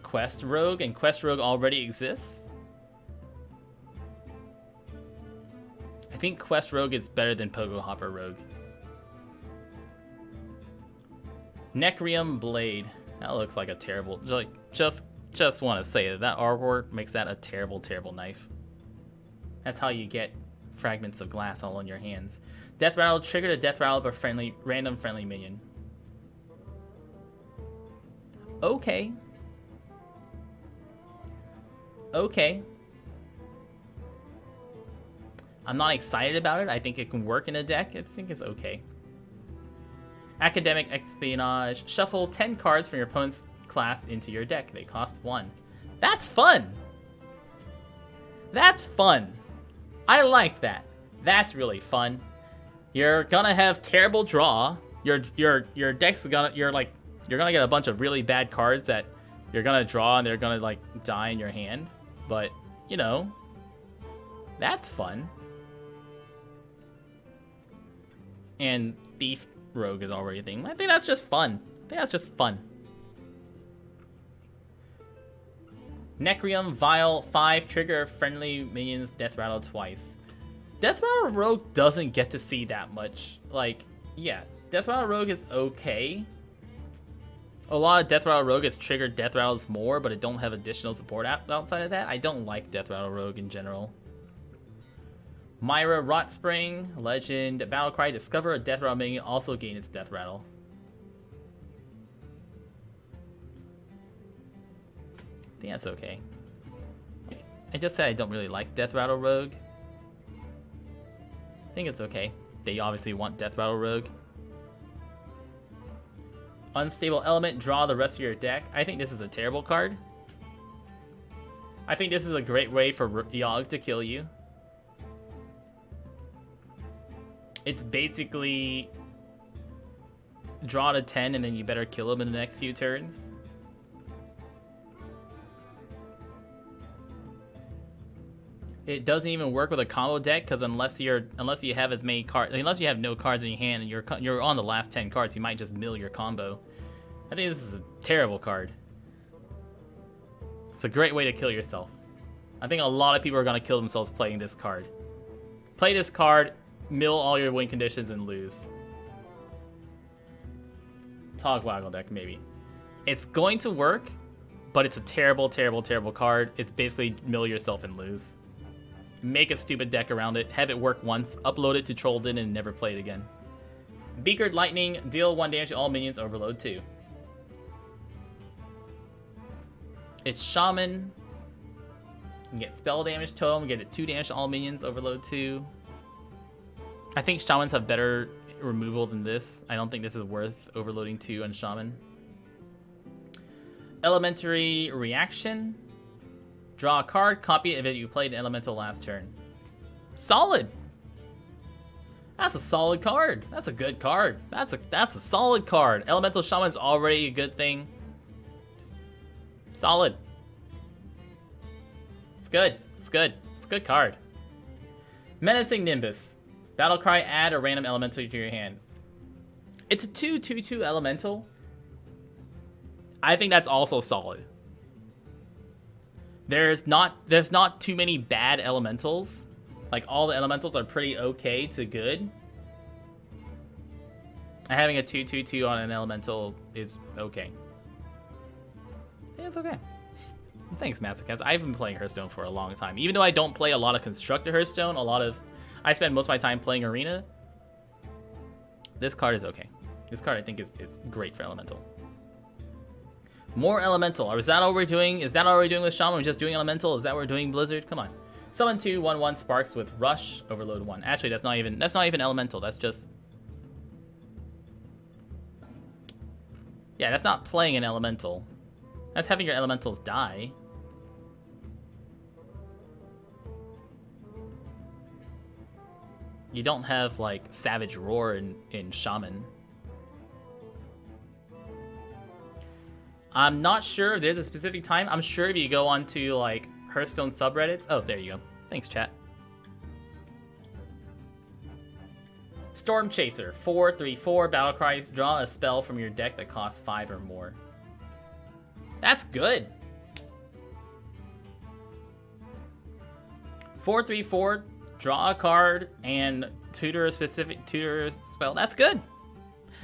Quest Rogue, and Quest Rogue already exists. I think Quest Rogue is better than Pogo Hopper Rogue. Necrium Blade. That looks like a terrible... Like, just want to say that artwork makes that a terrible, terrible knife. That's how you get fragments of glass all on your hands. Death Rattle. Trigger the Death Rattle of a random friendly minion. Okay. Okay. I'm not excited about it. I think it can work in a deck. I think it's okay. Academic Espionage. Shuffle 10 cards from your opponent's class into your deck. They cost 1. That's fun. That's fun. I like that. That's really fun. You're gonna have terrible draw. Your deck's gonna you're gonna get a bunch of really bad cards that you're gonna draw and they're gonna like die in your hand. But you know, that's fun. And Thief Rogue is already a thing. I think that's just fun. Necrium Vial 5, trigger friendly minions Death Rattle twice. Death Rattle Rogue doesn't get to see that much. Like, yeah, Death Rattle Rogue is okay. A lot of Death Rattle Rogue has triggered Death Rattles more, but it don't have additional support outside of that. I don't like Death Rattle Rogue in general. Myra Rot Spring, Legend, Battlecry, discover a Death Rattle minion, also gain its Death Rattle. I think that's okay. I just said I don't really like Death Rattle Rogue. I think it's okay. They obviously want Death Rattle Rogue. Unstable Element, draw the rest of your deck. I think this is a terrible card. I think this is a great way for Yogg to kill you. It's basically draw to 10 and then you better kill him in the next few turns. It doesn't even work with a combo deck because unless you have as many cards, unless you have no cards in your hand and you're on the last 10 cards, you might just mill your combo. I think this is a terrible card. It's a great way to kill yourself. I think a lot of people are going to kill themselves playing this card. Play this card, mill all your win conditions, and lose. Togwaggle deck, maybe. It's going to work, but it's a terrible, terrible, terrible card. It's basically mill yourself and lose. Make a stupid deck around it, have it work once, upload it to Trollden, and never play it again. Beakered Lightning, deal 1 damage to all minions, overload 2. It's Shaman. You can get spell damage to him, get it 2 damage to all minions, overload 2. I think Shamans have better removal than this. I don't think this is worth overloading 2 on Shaman. Elementary Reaction. Draw a card, copy it if you played an elemental last turn. Solid! That's a solid card. That's a good card. That's a solid card. Elemental Shaman's already a good thing. Solid. It's good. It's good. It's a good card. Menacing Nimbus. Battlecry, add a random elemental to your hand. It's a 2/2/2 elemental. I think that's also solid. There's not too many bad elementals. Like, all the elementals are pretty okay to good. Having a 2/2/2 on an elemental is okay. Yeah, it's okay. Thanks, Masochist. I've been playing Hearthstone for a long time. Even though I don't play a lot of constructed Hearthstone, I spend most of my time playing Arena. This card is okay. This card I think is great for elemental. More elemental. Is that all we're doing? Is that all we're doing with Shaman? We're just doing elemental? Is that what we're doing Blizzard? Come on. Summon 2 1/1 sparks with rush, overload 1. Actually, that's not even elemental. That's just, yeah, that's not playing an elemental. That's having your elementals die. You don't have like Savage Roar in Shaman. I'm not sure if there's a specific time. I'm sure if you go onto like Hearthstone subreddits. Oh, there you go. Thanks, chat. Storm Chaser, 4/3/4 battle cries. Draw a spell from your deck that costs 5 or more. That's good. 4/3/4. Draw a card and tutor a specific spell. That's good.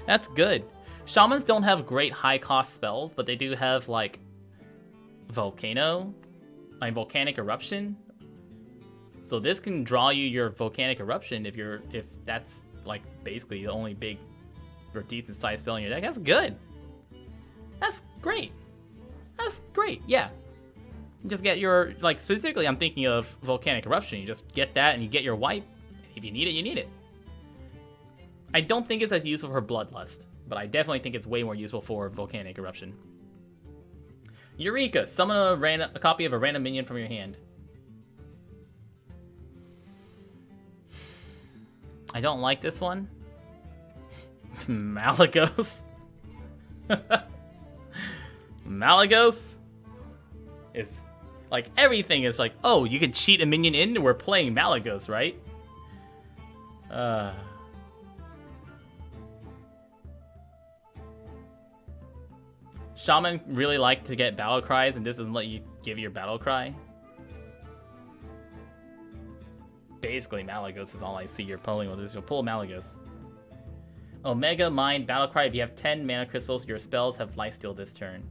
That's good. Shamans don't have great high cost spells, but they do have like Volcanic Eruption. So this can draw you your Volcanic Eruption if that's like basically the only big or decent sized spell in your deck. That's good. That's great. That's great. Yeah. Just get your, like, specifically I'm thinking of Volcanic Eruption. You just get that and you get your wipe. If you need it, you need it. I don't think it's as useful for Bloodlust, but I definitely think it's way more useful for Volcanic Eruption. Eureka! Summon a copy of a random minion from your hand. I don't like this one. Malagos. Malagos is like, everything is like, oh, you can cheat a minion in, we're playing Malagos, right? Shaman really like to get battle cries, and this doesn't let you give your battle cry. Basically, Malagos is all I see you're pulling with this. You'll pull Malagos. Omega Mind battle cry. If you have 10 mana crystals, your spells have lifesteal this turn.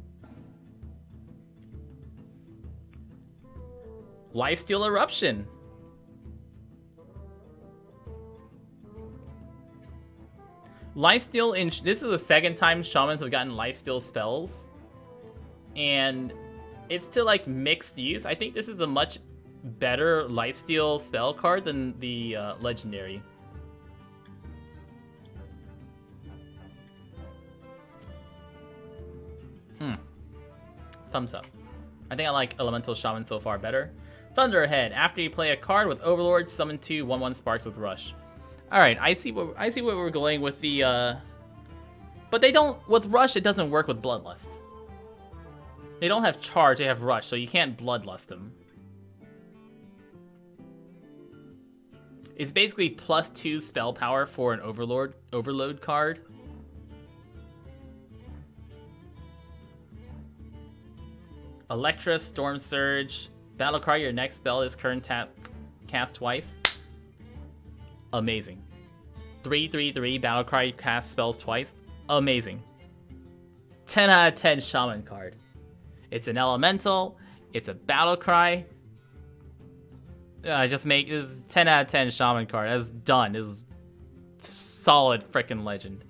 Lifesteal Eruption. Lifesteal in this is the second time Shamans have gotten lifesteal spells, and it's to like mixed use. I think this is a much better lifesteal spell card than the legendary. Thumbs up. I think I like Elemental Shaman so far better. Thunderhead. After you play a card with Overlord, summon 2 1/1 sparks with Rush. All right, I see where we're going with the. But they don't with Rush. It doesn't work with Bloodlust. They don't have charge. They have Rush, so you can't Bloodlust them. It's basically +2 spell power for an Overload card. Electra, Storm Surge, Battlecry, your next spell is current cast twice. Amazing. 3/3/3, Battlecry cast spells twice. Amazing. 10 out of 10 Shaman card. It's an elemental, it's a Battlecry. This is 10 out of 10 Shaman card. That's done. This is solid freaking legend.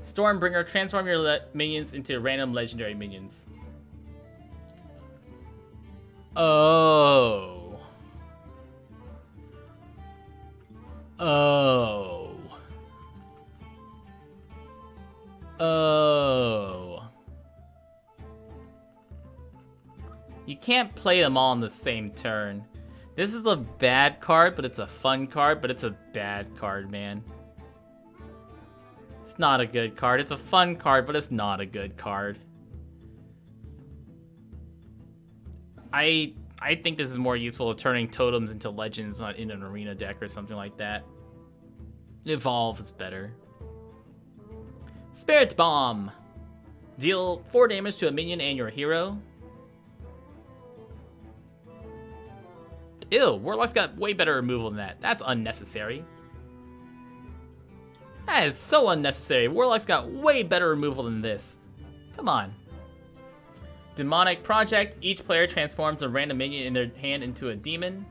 Stormbringer, transform your minions into random legendary minions. Oh. Oh. Oh. You can't play them all in the same turn. This is a bad card, but it's a fun card, but it's a bad card, man. It's not a good card. It's a fun card, but it's not a good card. I think this is more useful of turning totems into legends in an arena deck or something like that. Evolve is better. Spirit Bomb. Deal 4 damage to a minion and your hero. Ew, Warlock's got way better removal than that. That's unnecessary. That is so unnecessary. Warlock's got way better removal than this. Come on. Demonic Project. Each player transforms a random minion in their hand into a demon.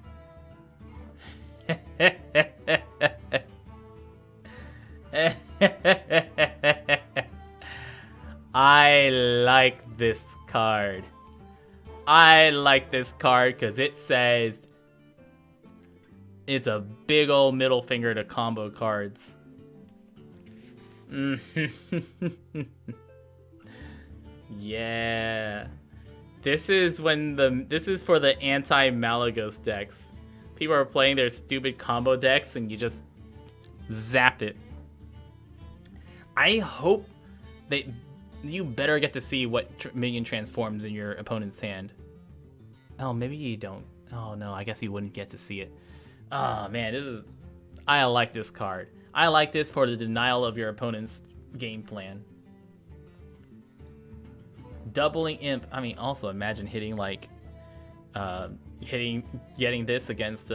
I like this card. I like this card because it says it's a big old middle finger to combo cards. Yeah. This is for the anti-Malagos decks. People are playing their stupid combo decks and you just zap it. I hope that you better get to see what minion transforms in your opponent's hand. Oh, maybe you don't. Oh no, I guess you wouldn't get to see it. Oh man, I like this card. I like this for the denial of your opponent's game plan. Doubling Imp. I mean, also imagine hitting like, getting this against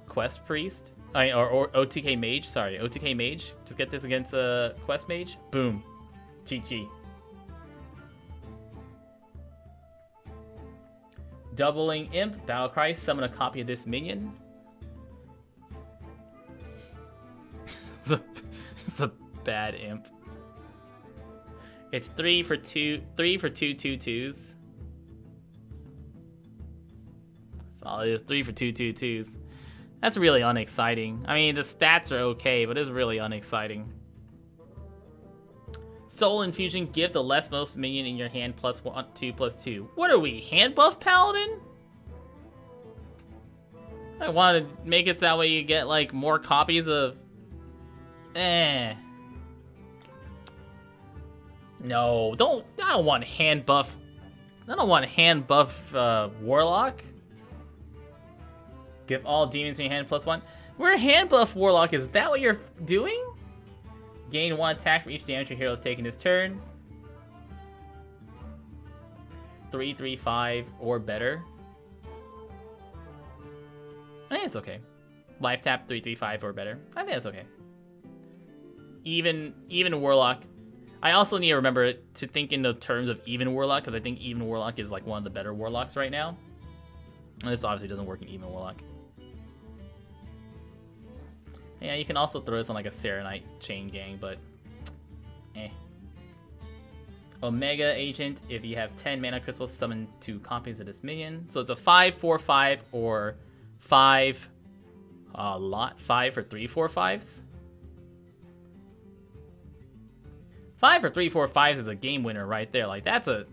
Quest Priest. Or OTK Mage. Sorry, OTK Mage. Just get this against Quest Mage. Boom. GG. Doubling Imp. Battlecry. Summon a copy of this minion. It's a bad imp. It's 3 for 2 2/2/2s. That's all it is. 3 for 2 2/2s. That's really unexciting. I mean, the stats are okay, but it's really unexciting. Soul Infusion. Give the leftmost minion in your hand +1/2/2. What are we, hand buff Paladin? I wanted to make it so that way you get like more copies of. No, don't. I don't want hand buff. I don't want hand buff Warlock. Give all demons in your hand +1. We're hand buff Warlock. Is that what you're doing? Gain 1 attack for each damage your hero is taking this turn. 3/3/5 or better. I think it's okay. Life tap 3/3/5 or better. I think it's okay. Even Warlock. I also need to remember to think in the terms of even Warlock, because I think even Warlock is like one of the better Warlocks right now. And this obviously doesn't work in even Warlock. Yeah, you can also throw this on like a Serenite chain gang, but Omega Agent. If you have 10 mana crystals, summon 2 copies of this minion. So it's a 5/4/5 or 5 5 for 3/4/5s. 5 for 3/4/5s is a game winner right there. Like that's a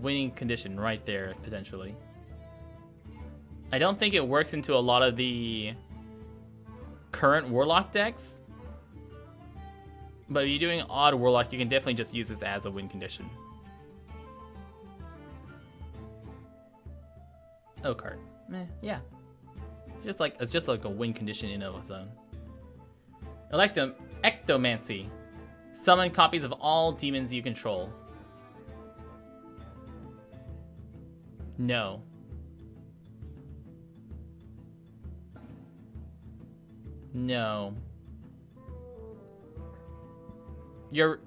winning condition right there potentially. I don't think it works into a lot of the current Warlock decks, but if you're doing odd Warlock, you can definitely just use this as a win condition. Oh, card. Yeah. It's just like a win condition in of its own. Ectomancy. Summon copies of all demons you control. No. No. You're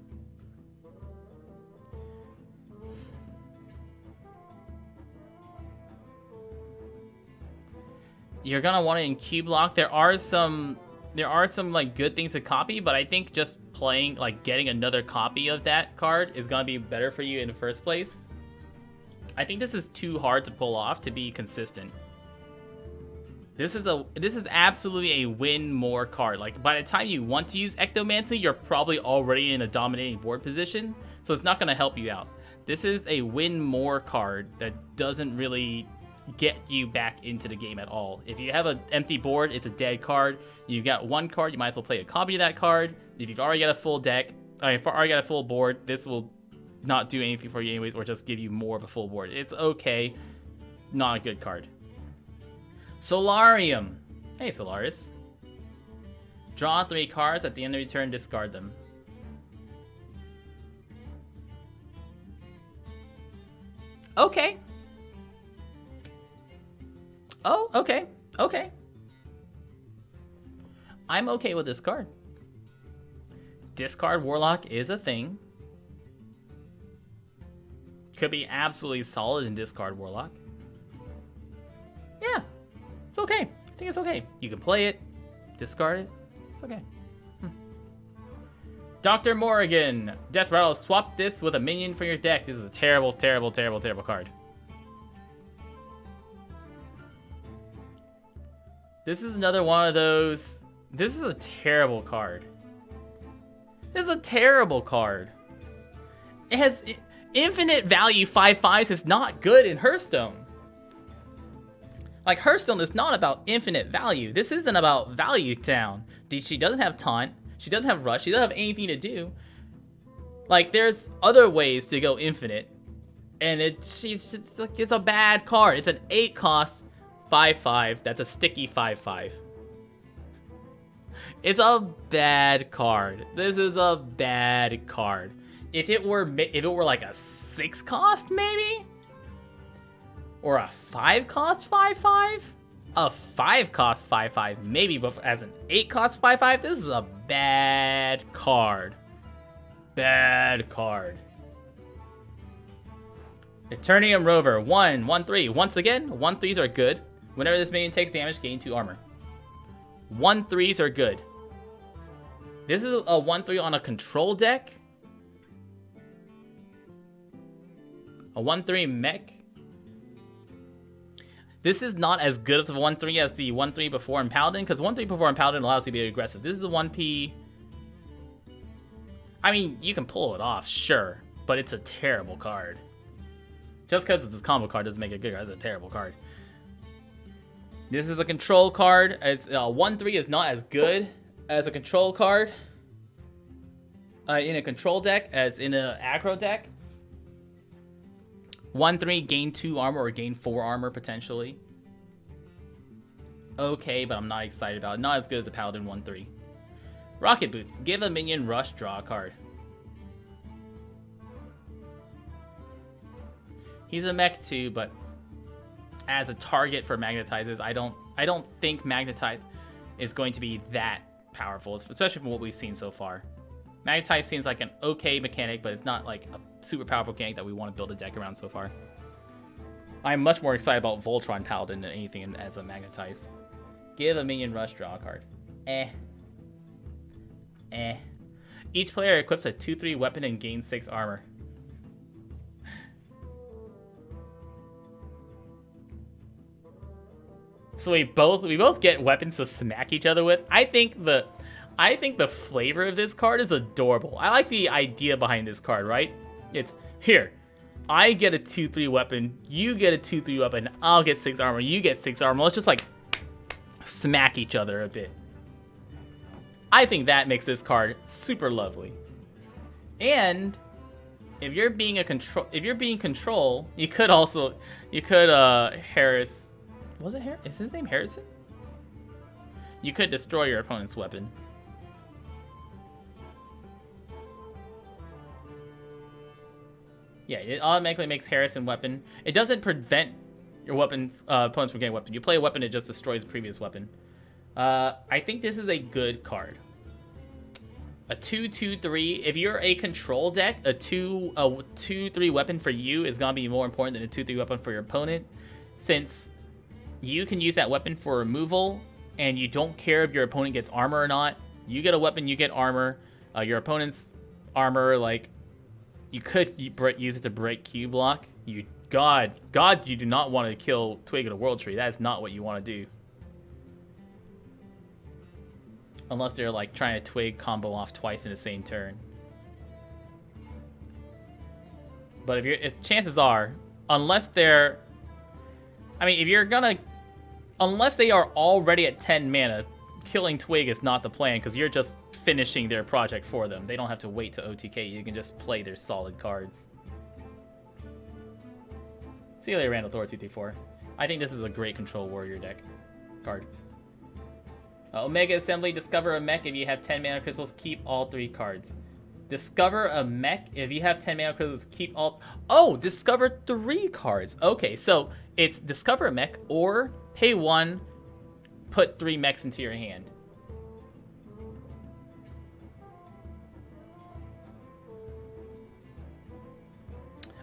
gonna want it in cube lock. There are some like good things to copy, but I think just playing like getting another copy of that card is gonna be better for you in the first place. I think this is too hard to pull off to be consistent. This is absolutely a win more card. Like by the time you want to use Ectomancy, you're probably already in a dominating board position, so it's not gonna help you out. This is a win more card that doesn't really get you back into the game at all. If you have an empty board, it's a dead card. You've got one card, you might as well play a copy of that card. If you've already got a full deck, if you've already got a full board, this will not do anything for you anyways, or just give you more of a full board. It's okay, not a good card. Solarium. Hey, Solaris. Draw 3 cards at the end of your turn, discard them. Okay. Oh, okay. Okay. I'm okay with this card. Discard Warlock is a thing. Could be absolutely solid in discard Warlock. Yeah, it's okay. I think it's okay. You can play it, discard it. It's okay. Dr. Morrigan, Death Rattle, swap this with a minion for your deck. This is a terrible, terrible, terrible, terrible card. This is another one of those. This is a terrible card. This is a terrible card. It has infinite value 5/5s is not good in Hearthstone. Like, Hearthstone is not about infinite value. This isn't about value town. She doesn't have taunt. She doesn't have rush. She doesn't have anything to do. Like, there's other ways to go infinite. And she's just like, it's a bad card. It's an 8 cost 5/5. That's a sticky 5/5. It's a bad card. This is a bad card. If it were like a 6 cost maybe, or a 5 cost 5/5, a 5 cost 5/5 maybe, but as an 8 cost 5/5, this is a bad card. Bad card. Eternium Rover 1/1/3. Once again, 1/3s are good. Whenever this minion takes damage, gain 2 armor. 1/3s are good. This is a 1/3 on a control deck. A 1/3 mech. This is not as good as a 1/3 as the 1/3 before in Paladin, because 1/3 before in Paladin allows you to be aggressive. This is a 1P. I mean, you can pull it off, sure, but it's a terrible card. Just because it's a combo card doesn't make it good. It's a terrible card. This is a control card. It's 1/3 is not as good as a control card in a control deck as in an aggro deck. 1/3 gain 2 armor or gain 4 armor potentially. Okay, but I'm not excited about it. Not as good as the Paladin 1/3. Rocket Boots. Give a minion rush, draw a card. He's a mech too, but as a target for Magnetizes, I don't think Magnetize is going to be that powerful, especially from what we've seen so far. Magnetize seems like an okay mechanic, but it's not like a super powerful mechanic that we want to build a deck around so far. I'm much more excited about Voltron Paladin than anything as a Magnetize. Give a minion rush, draw a card. Each player equips a 2/3 weapon and gains 6 armor. So we both get weapons to smack each other with. I think the flavor of this card is adorable. I like the idea behind this card, right? It's here. I get a 2/3 weapon, you get a 2/3 weapon, I'll get 6 armor, you get 6 armor. Let's just like smack each other a bit. I think that makes this card super lovely. And if you're being control, you could Harris. Was it Harris? Is his name Harrison? You could destroy your opponent's weapon. Yeah, it automatically makes Harrison weapon. It doesn't prevent your weapon opponents from getting weapon. You play a weapon, it just destroys the previous weapon. I think this is a good card. A 2/2/3. If you're a control deck, a 2/3 weapon for you is gonna be more important than a 2/3 weapon for your opponent, since you can use that weapon for removal, and you don't care if your opponent gets armor or not. You get a weapon, you get armor. Your opponent's armor, like, you could use it to break Q block. God, you do not want to kill Twig of the World Tree. That is not what you want to do. Unless they're, like, trying to Twig combo off twice in the same turn. But if chances are, unless they're... I mean, unless they are already at 10 mana, killing Twig is not the plan, because you're just finishing their project for them. They don't have to wait to OTK. You can just play their solid cards. See you later, Randall Thor 234. I think this is a great control warrior deck card. Omega Assembly. Discover a mech. If you have 10 mana crystals, keep all 3 cards. Discover a mech. If you have 10 mana crystals, keep all... Oh, discover 3 cards. Okay, so it's discover a mech or pay 1, put 3 mechs into your hand.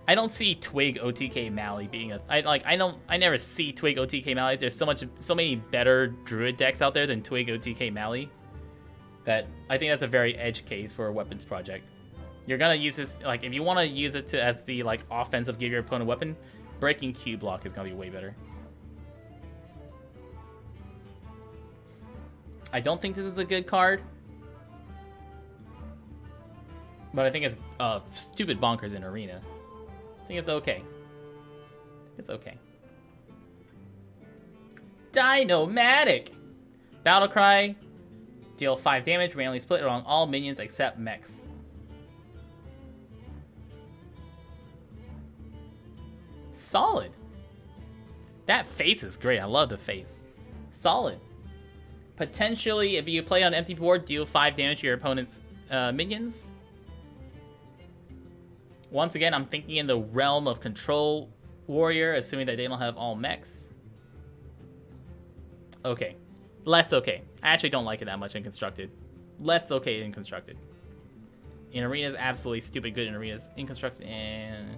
I don't see Twig OTK Mally being a. I never see Twig OTK Mally. There's so many better Druid decks out there than Twig OTK Mally. That I think that's a very edge case for a weapons project. You're gonna use this like if you want to use it as the like offensive give your opponent a weapon. Breaking Q block is gonna be way better. I don't think this is a good card. But I think it's stupid bonkers in Arena. I think it's okay. It's okay. Dinomatic! Battlecry. Deal 5 damage, randomly split along all minions except mechs. Solid. That face is great. I love the face. Solid. Potentially, if you play on empty board, deal 5 damage to your opponent's minions. Once again, I'm thinking in the realm of Control Warrior, assuming that they don't have all mechs. Okay. Less okay. I actually don't like it that much in Constructed. Less okay in Constructed. In Arenas, absolutely stupid good in Arenas. In Constructed, and...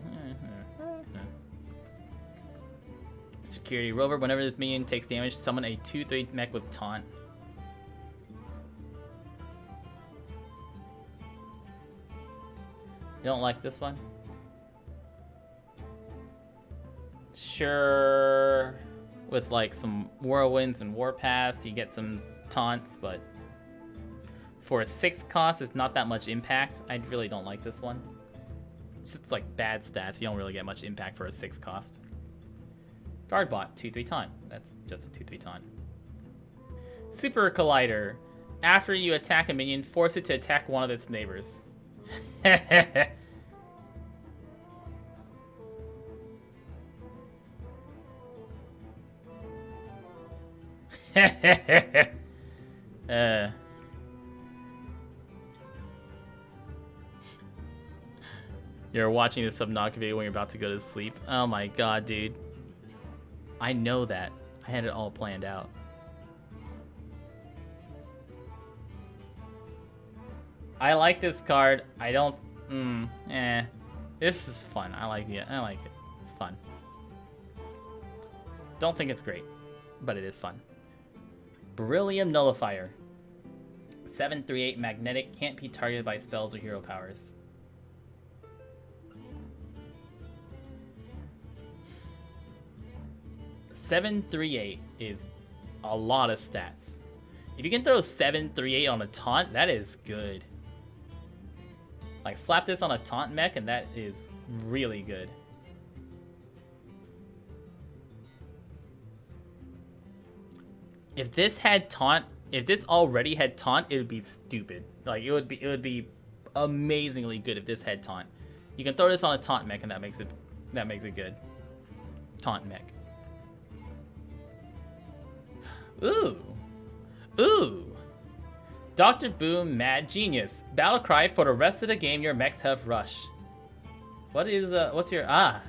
Security Rover. Whenever this minion takes damage, summon a 2/3 mech with Taunt. You don't like this one? Sure. With like some Whirlwinds and Warpass, you get some taunts, but for a 6 cost, it's not that much impact. I really don't like this one. It's just like bad stats. You don't really get much impact for a 6 cost. Guardbot, 2/3 taunt. That's just a 2/3 taunt. Super Collider. After you attack a minion, force it to attack one of its neighbors. You're watching the Subnautica video when you're about to go to sleep. Oh my god, dude. I know that. I had it all planned out. I like this card. I don't... This is fun. I like it. It's fun. Don't think it's great, but it is fun. Beryllium Nullifier. 7/3/8 magnetic. Can't be targeted by spells or hero powers. $7/3/8 is a lot of stats. If you can throw 7/3/8 on a taunt, that is good. Like, slap this on a taunt mech, and that is really good. If this had taunt, if this already had taunt, it would be stupid. Like, it would be amazingly good if this had taunt. You can throw this on a taunt mech, and that makes it good. Taunt mech. Ooh. Dr. Boom, Mad Genius. Battle cry for the rest of the game. Your mechs have rush. What's your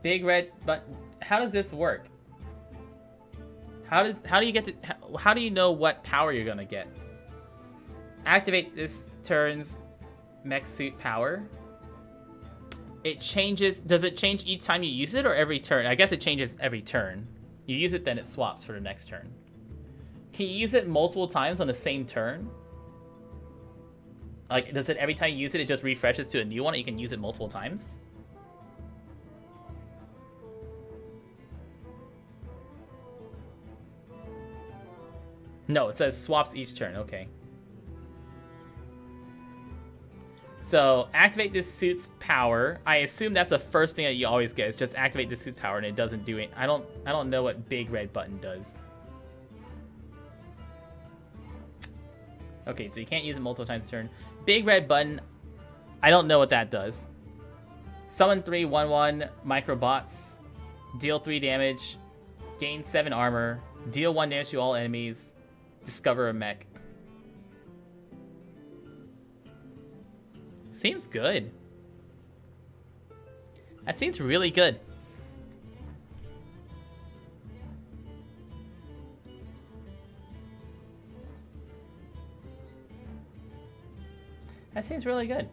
big red? But how does this work? How do you get to? How do you know what power you're gonna get? Activate this turn's mech suit power. It changes. Does it change each time you use it, or every turn? I guess it changes every turn. You use it, then it swaps for the next turn. Can you use it multiple times on the same turn? Like, does it every time you use it, it just refreshes to a new one, and you can use it multiple times? No, it says swaps each turn. Okay. So, activate this suit's power. I assume that's the first thing that you always get. Is just activate this suit's power, and it doesn't do it. I don't know what big red button does. Okay, so you can't use it multiple times a turn. Big red button. I don't know what that does. Summon 3 1/1 microbots. Deal 3 damage. Gain 7 armor. Deal 1 damage to all enemies. Discover a mech. Seems good. That seems really good. That seems really good.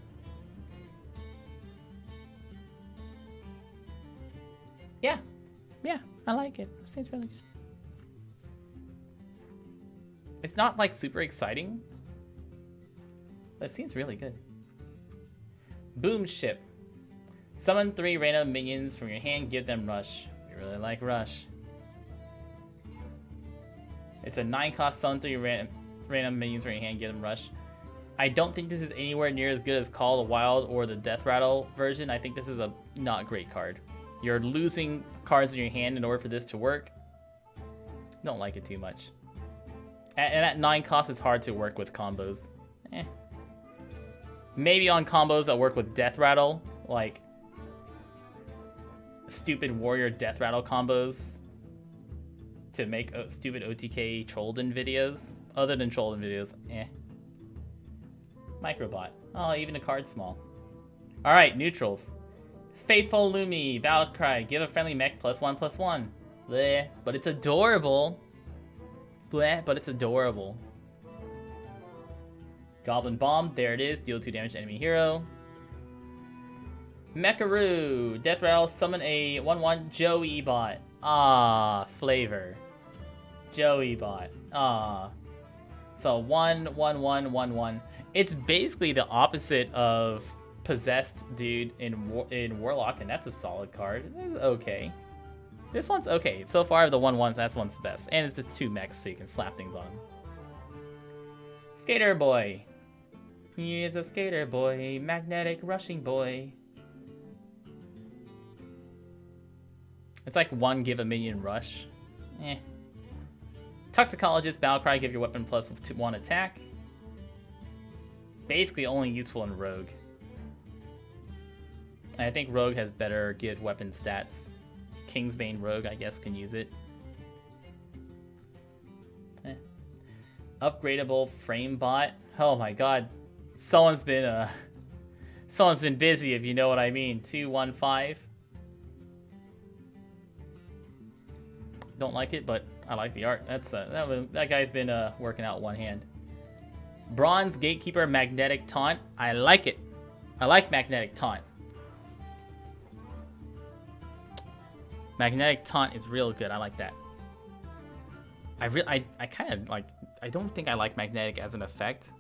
like it. This thing's really good. It's not like super exciting, but it seems really good. Boom Ship. Summon 3 random minions from your hand, give them Rush. We really like Rush. It's a 9-cost, summon 3 random minions from your hand, give them Rush. I don't think this is anywhere near as good as Call of the Wild or the Death Rattle version. I think this is a not great card. You're losing cards in your hand in order for this to work. Don't like it too much. And at 9 costs, it's hard to work with combos. Maybe on combos that work with Death Rattle, like stupid Warrior Death Rattle combos to make stupid OTK Trollden videos. Other than Trollden videos, Microbot. Oh, even a card small. Alright, neutrals. Faithful Lumi, Battlecry, give a friendly mech +1/+1. Bleh, but it's adorable. Bleh, but it's adorable. Goblin Bomb, there it is. Deal 2 damage to enemy hero. Mecharoo, Death Rattle, summon a 1/1 Joey bot. Ah, flavor. Joey bot. Ah. So 1/1/1/1/1. It's basically the opposite of Possessed Dude in Warlock, and that's a solid card. It's okay. This one's okay. So far, of the 1/1s, that one's the best. And it's just 2 mechs, so you can slap things on them. Skater Boy. He is a skater boy, magnetic rushing boy. It's like 1 give a minion rush. Toxicologist, Battlecry, give your weapon +1 attack. Basically only useful in Rogue. And I think Rogue has better give weapon stats. Kingsbane Rogue, I guess, can use it. Upgradable frame bot. Oh my god. Someone's been busy, if you know what I mean. 2/1/5. Don't like it, but I like the art. That guy's been working out one hand. Bronze Gatekeeper, Magnetic Taunt. I like it. I like Magnetic Taunt. Magnetic Taunt is real good. I like that. I kind of like. I don't think I like Magnetic as an effect.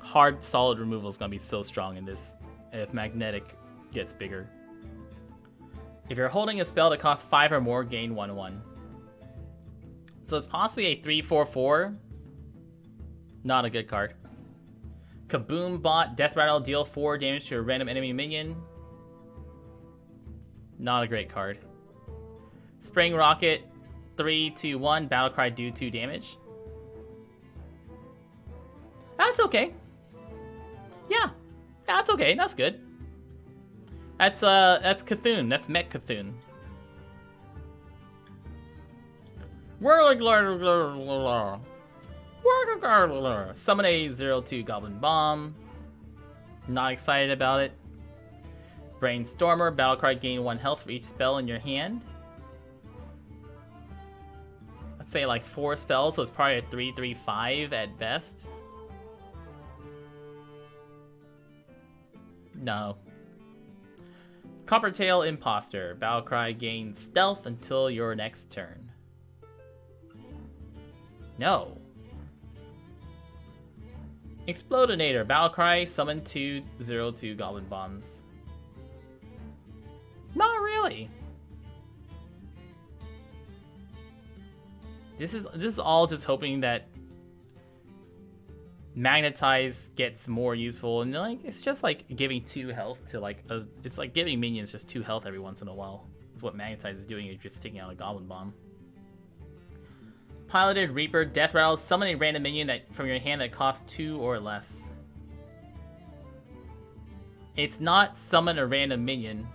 Hard solid removal is gonna be so strong in this if Magnetic gets bigger. If you're holding a spell that costs 5 or more, gain 1/1. So it's possibly a 3/4/4. Not a good card. Kaboom Bot, Death Rattle, deal 4 damage to a random enemy minion. Not a great card. Spring Rocket, 3/2/1, Battlecry, do 2 damage. That's okay. Yeah, that's okay. That's good. That's Cthulhu. That's Mech Cthulhu. Summon a 0/2 Goblin Bomb. Not excited about it. Brainstormer, Battlecry, gain 1 health for each spell in your hand. Let's say like 4 spells, so it's probably a 3/3/5 at best. No. Coppertail Imposter, Battlecry, gains stealth until your next turn. No. Explodinator, Battlecry, summon 2 0/2 Goblin Bombs. Not really. This is all just hoping that Magnetize gets more useful, and like it's just like giving 2 health to like it's like giving minions just 2 health every once in a while. Is what Magnetize is doing. You're just taking out a Goblin Bomb. Piloted Reaper, Death Rattle, summon a random minion that from your hand that costs 2 or less. It's not summon a random minion.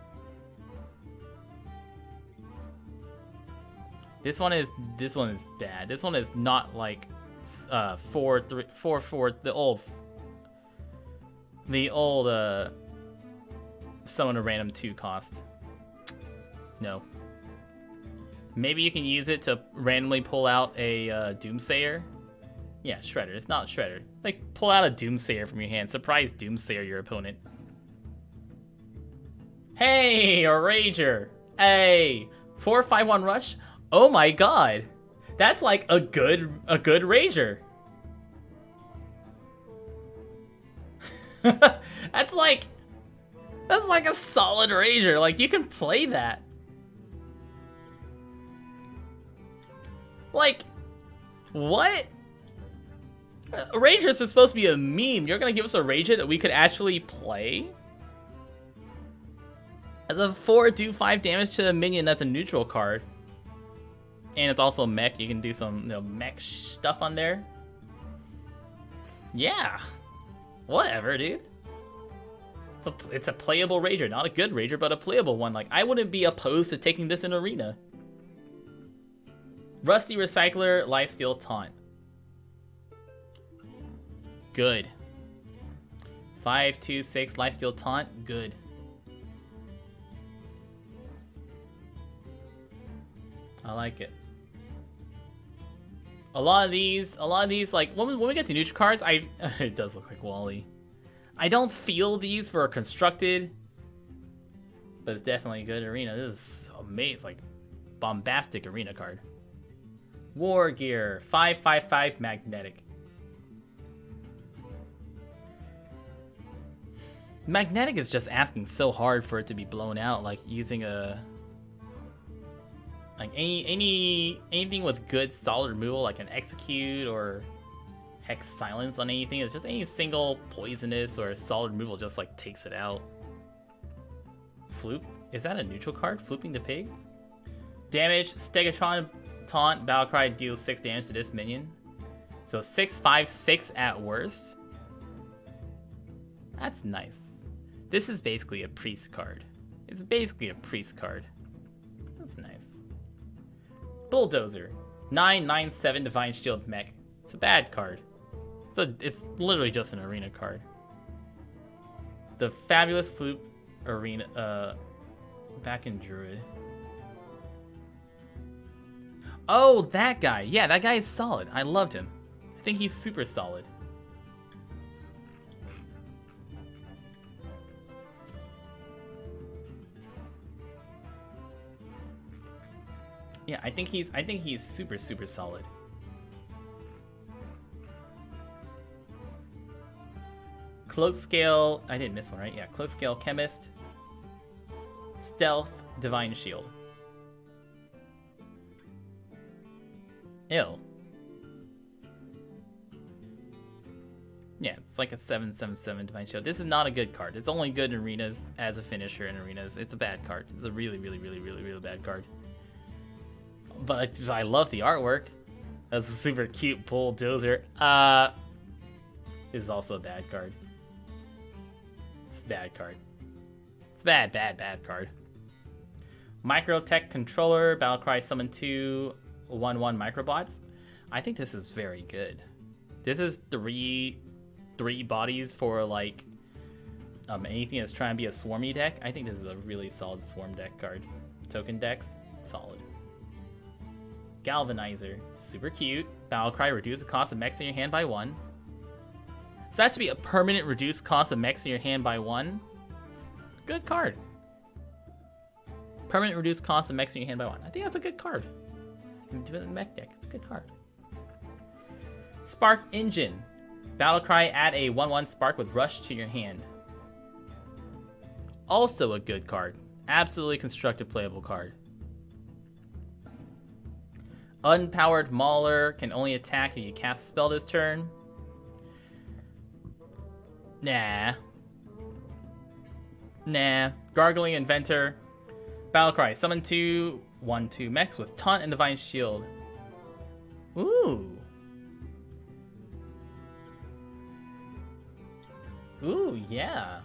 This one is bad. This one is not like 4/4 the old summon a random 2 cost. No. Maybe you can use it to randomly pull out a Doomsayer. Yeah, Shredder. It's not Shredder. Like, pull out a Doomsayer from your hand. Surprise Doomsayer your opponent. Hey, a Rager. Hey, 4/5/1 rush. Oh my god, that's like a good Rager. that's like a solid Rager. Like, you can play that. Like, what? Ragers is supposed to be a meme. You're gonna give us a Rager that we could actually play? As a 4, do 5 damage to a minion that's a neutral card. And it's also mech. You can do some mech stuff on there. Yeah. Whatever, dude. It's a playable Rager. Not a good Rager, but a playable one. Like, I wouldn't be opposed to taking this in Arena. Rusty Recycler, Lifesteal Taunt. Good. 5, 2, 6, Lifesteal Taunt. Good. I like it. A lot of these, like, when we get to neutral cards, it does look like Wally. I don't feel these for a constructed, but it's definitely a good arena. This is amazing, like, bombastic arena card. War Gear, 5/5/5 magnetic. Magnetic is just asking so hard for it to be blown out, like using a anything with good solid removal, like an execute or hex silence on anything. It's just any single poisonous or solid removal just like takes it out. Floop, is that a neutral card? Flooping the pig. Damage, Stegatron Taunt, Battlecry deals 6 damage to this minion. So 6, 5, 6 at worst. That's nice. This is basically a priest card. It's basically a priest card. That's nice. Bulldozer, 9/9/7 Divine Shield Mech. It's a bad card. It's literally just an arena card. The Fabulous Floop arena, back in Druid. Oh, that guy. Yeah, that guy is solid. I loved him. I think he's super solid. Yeah, I think he's super solid. Cloak Scale, I didn't miss one, right? Yeah, Cloak Scale Chemist. Stealth Divine Shield. Ew. Yeah, it's like a 7/7/7 Divine Shield. This is not a good card. It's only good in arenas as a finisher in arenas. It's a bad card. It's a really bad card. But I love the artwork. That's a super cute bulldozer. Is also a bad card. It's a bad card. It's a bad card. Microtech Controller, Battlecry summon 2 1/1 microbots. I think this is very good. This is three bodies for like anything that's trying to be a swarmy deck. I think this is a really solid swarm deck card. Token decks, solid. Galvanizer, super cute. Battlecry, reduce the cost of mechs in your hand by 1. So that should be a permanent reduced cost of mechs in your hand by 1. Good card. Permanent reduced cost of mechs in your hand by 1. I think that's a good card. You can do it in the mech deck. It's a good card. Spark Engine. Battlecry, add a 1/1 spark with rush to your hand. Also a good card. Absolutely constructed playable card. Unpowered Mauler, can only attack if you cast a spell this turn. Nah. Gargling Inventor. Battlecry, summon 2 1/2 mechs with Taunt and Divine Shield. Ooh, yeah.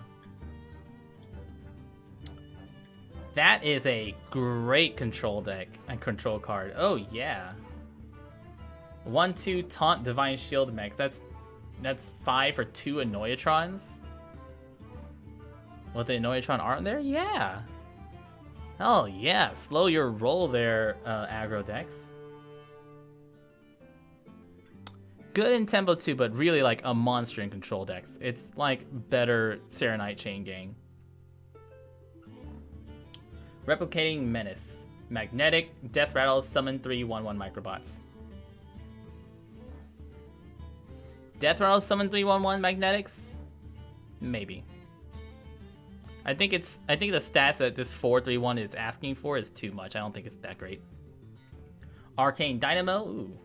That is a great control deck and control card. Oh yeah. 1/2 Taunt Divine Shield mechs. That's 5 for 2 Annoyatrons. With the Annoyatron art in there? Yeah. Oh yeah. Slow your roll there, aggro decks. Good in tempo too, but really like a monster in control decks. It's like better Serenite Chain Gang. Replicating Menace. Magnetic, Death Rattle, summon 3/1/1 microbots. Death Rattle, summon 3/1/1 magnetics? Maybe. I think the stats that this 4/3/1 is asking for is too much. I don't think it's that great. Arcane Dynamo. Ooh.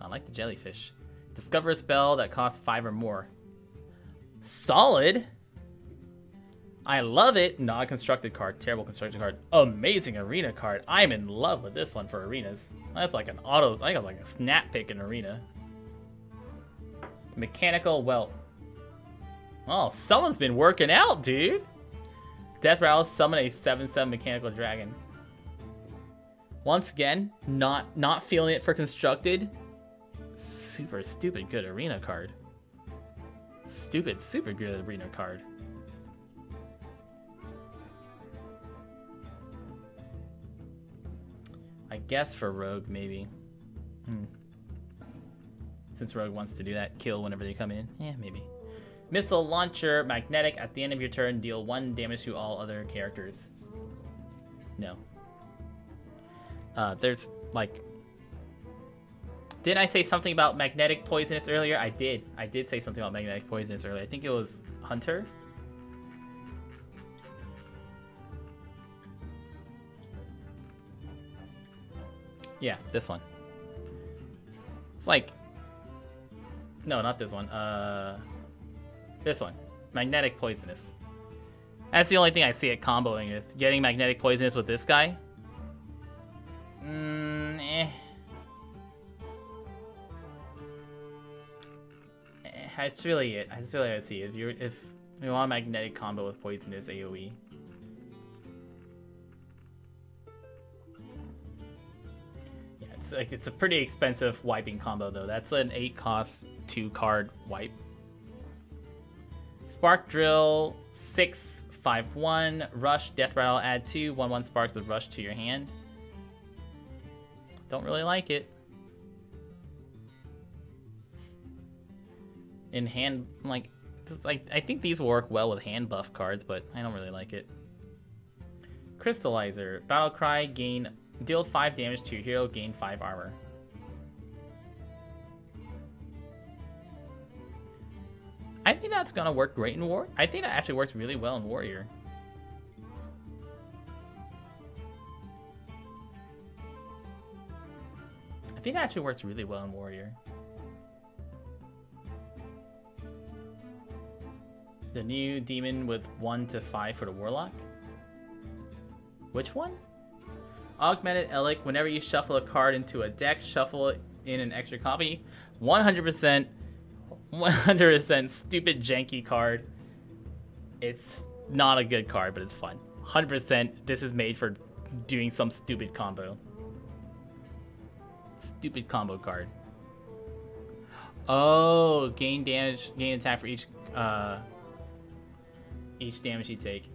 I like the jellyfish. Discover a spell that costs 5 or more. Solid. I love it. Not a constructed card. Terrible constructed card. Amazing arena card. I'm in love with this one for arenas. That's like an auto. I think it's like a snap pick in arena. Mechanical Whelp. Oh, someone's been working out, dude. Death Rattle, summon a 7/7 mechanical dragon. Once again, not feeling it for constructed. Super stupid good arena card. Stupid, super good arena card. I guess for Rogue, maybe. Since Rogue wants to do that, kill whenever they come in. Yeah, maybe. Missile Launcher, Magnetic. At the end of your turn, deal 1 damage to all other characters. No. There's, like... Didn't I say something about Magnetic Poisonous earlier? I did. I did say something about Magnetic Poisonous earlier. I think it was Hunter. Yeah, this one. It's like... No, not this one. This one. Magnetic Poisonous. That's the only thing I see it comboing with. Getting Magnetic Poisonous with this guy. That's really it. That's really what I see. If you want a magnetic combo with Poisonous AoE. Yeah, it's a pretty expensive wiping combo though. That's an 8 cost 2 card wipe. Spark Drill, 6, 5/1, Rush, Death Rattle, add 2, 1/1 Sparks with Rush to your hand. Don't really like it. In hand, like I think these will work well with hand buff cards, but I don't really like it. Crystallizer, Battle Cry, deal 5 damage to your hero, gain 5 armor. I think that's gonna work great in War. I think that actually works really well in Warrior. I think that actually works really well in Warrior. The new demon with 1 to 5 for the Warlock. Which one? Augmented Elic. Whenever you shuffle a card into a deck, shuffle it in an extra copy. 100%. 100% stupid janky card. It's not a good card, but it's fun. 100% this is made for doing some stupid combo. Stupid combo card. Oh, gain damage, gain attack for each damage you take.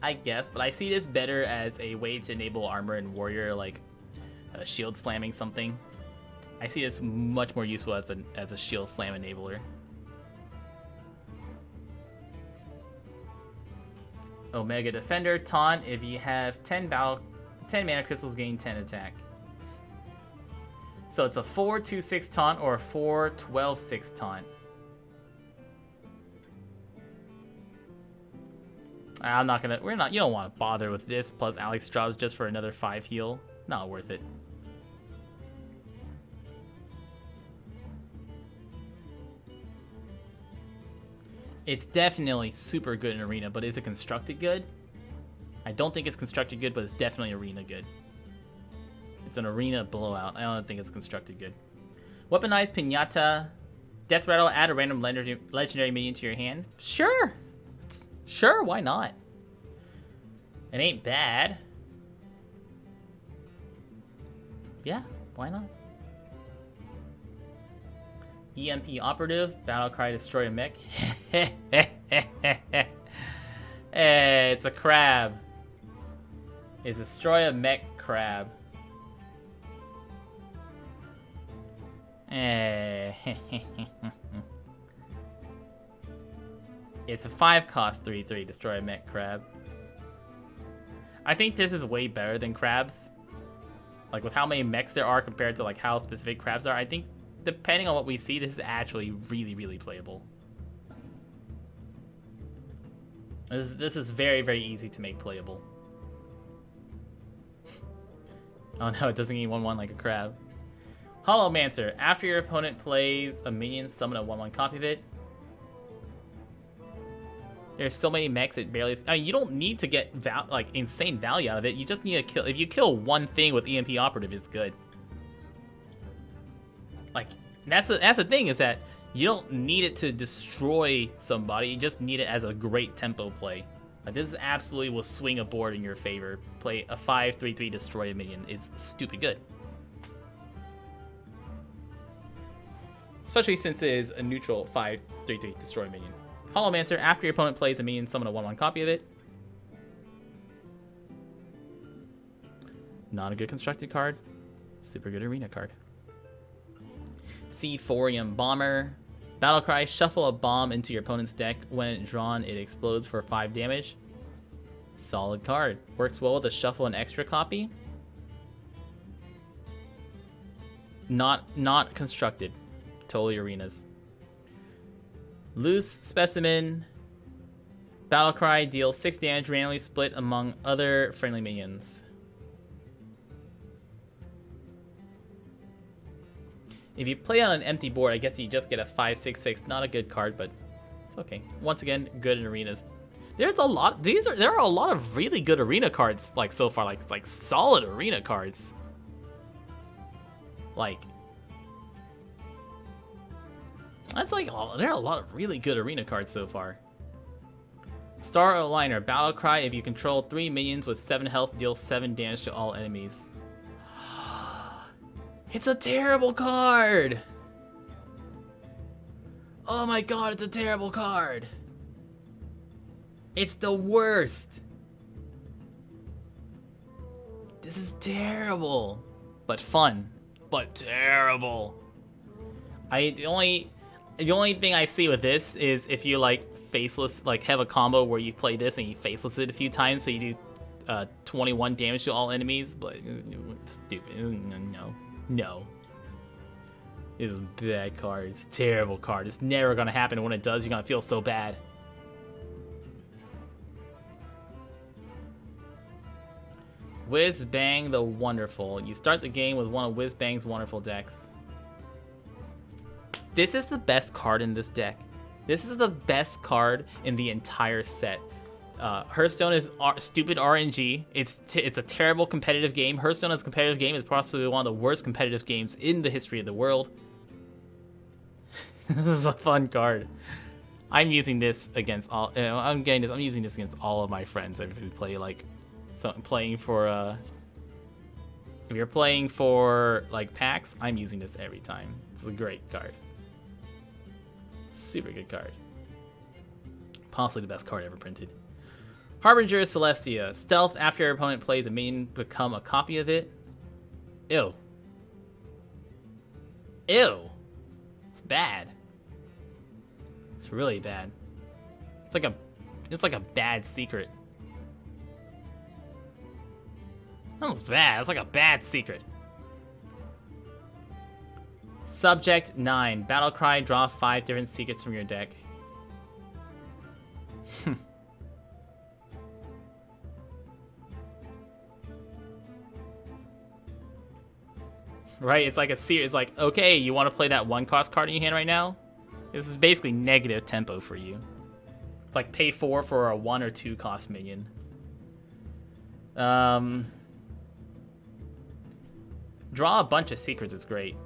I guess, but I see this better as a way to enable armor in Warrior, like shield slamming something. I see this much more useful as a shield slam enabler. Omega Defender, taunt. If you have 10 mana crystals, gain 10 attack. So it's a 4/2/6 taunt or a 4/12/6 taunt. I'm not gonna. You don't want to bother with this. Plus Alex Strauss just for another 5 heal. Not worth it. It's definitely super good in Arena, but is it constructed good? I don't think it's constructed good, but it's definitely Arena good. It's an Arena blowout. I don't think it's constructed good. Weaponized Pinata. Death Rattle, add a random legendary minion to your hand. Sure. Sure, why not? It ain't bad. Yeah, why not? EMP Operative, Battlecry, destroy a mech. Hey, it's a crab. It's destroy a mech crab. It's a 5 cost 3/3, destroy a mech crab. I think this is way better than crabs. Like, with how many mechs there are compared to, like, how specific crabs are, I think, depending on what we see, this is actually really, really playable. This is very, very easy to make playable. Oh no, it doesn't need 1/1 like a crab. Holomancer. After your opponent plays a minion, summon a 1/1 copy of it. There's so many mechs, it barely... I mean, you don't need to get like insane value out of it. You just need to kill... If you kill one thing with EMP Operative, it's good. Like, that's the thing, is that you don't need it to destroy somebody. You just need it as a great tempo play. Like, this absolutely will swing a board in your favor. Play a 5/3/3 destroy a minion. It's stupid good. Especially since it is a neutral 5/3/3 destroy minion. Holomancer, after your opponent plays a minion, summon a 1/1 copy of it. Not a good constructed card. Super good arena card. Seaphorium Bomber. Battlecry, shuffle a bomb into your opponent's deck. When drawn, it explodes for 5 damage. Solid card. Works well with a shuffle an extra copy. Not constructed. Totally arenas. Loose Specimen. Battlecry deals 6 damage randomly split among other friendly minions. If you play on an empty board, I guess you just get a 5/6/6. Not a good card, but it's okay. Once again, good in arenas. There's a lot. There are a lot of really good arena cards like so far, like solid arena cards. Like, that's like, there are a lot of really good arena cards so far. Star Aligner, Battlecry. If you control 3 minions with 7 health, deal 7 damage to all enemies. It's a terrible card! Oh my god, it's a terrible card! It's the worst! This is terrible! But fun. But terrible. The only thing I see with this is if you like faceless, like have a combo where you play this and you faceless it a few times, so you do 21 damage to all enemies, but stupid. No. This is a bad card. It's a terrible card. It's never gonna happen, and when it does, you're gonna feel so bad. Whiz Bang the Wonderful. You start the game with one of Whiz Bang's wonderful decks. This is the best card in this deck. This is the best card in the entire set. Hearthstone is stupid RNG. It's a terrible competitive game. Hearthstone as a competitive game is possibly one of the worst competitive games in the history of the world. This is a fun card. I'm using this against all. I'm using this against all of my friends who play like, playing for. If you're playing for like packs, I'm using this every time. It's a great card. Super good card. Possibly the best card ever printed. Harbinger Celestia. Stealth, after your opponent plays a minion, become a copy of it. Ew. Ew. It's bad. It's really bad. It's like a bad secret. That's bad. It's like a bad secret. Subject 9. Battlecry, draw 5 different secrets from your deck. Right? It's like a series. It's like, okay, you want to play that 1-cost card in your hand right now? This is basically negative tempo for you. It's like pay 4 for a 1 or 2 cost minion. Draw a bunch of secrets is great.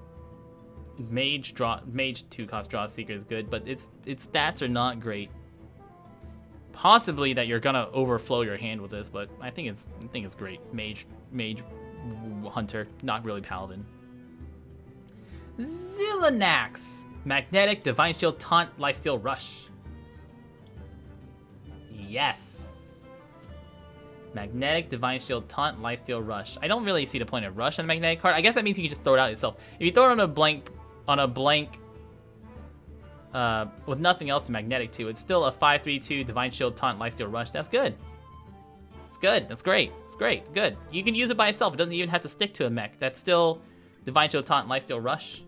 Mage 2-cost draw a secret is good, but its stats are not great. Possibly that you're gonna overflow your hand with this, but I think it's great. Mage Hunter, not really Paladin. Zillanax. Magnetic, Divine Shield, Taunt, Lifesteal, Rush. Yes. Magnetic, Divine Shield, Taunt, Lifesteal, Rush. I don't really see the point of Rush on a Magnetic card. I guess that means you can just throw it out yourself. If you throw it on a blank, with nothing else to Magnetic to, it's still a 5/3/2 Divine Shield, Taunt, Lifesteal, Rush. That's good. It's good. That's great. It's great. Good. You can use it by itself. It doesn't even have to stick to a mech. That's still Divine Shield, Taunt, Lifesteal, Rush.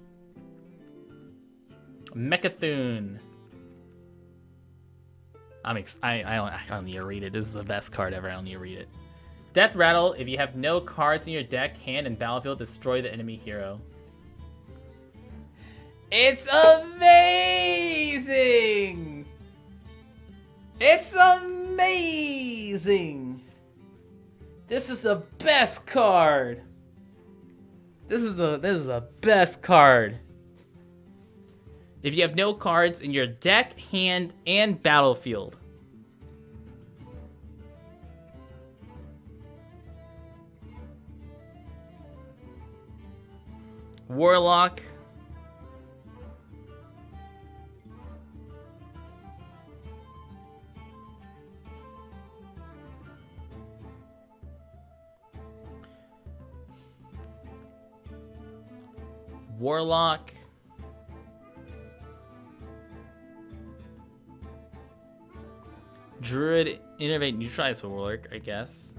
Mechathune. I don't need to read it. This is the best card ever. I don't need to read it. Death Rattle. If you have no cards in your deck, hand, and battlefield, destroy the enemy hero. It's amazing! It's amazing! This is the best card! This is the best card. If you have no cards in your deck, hand, and battlefield. Warlock. Warlock. Druid, Innervate, Neutralize Warlock, I guess.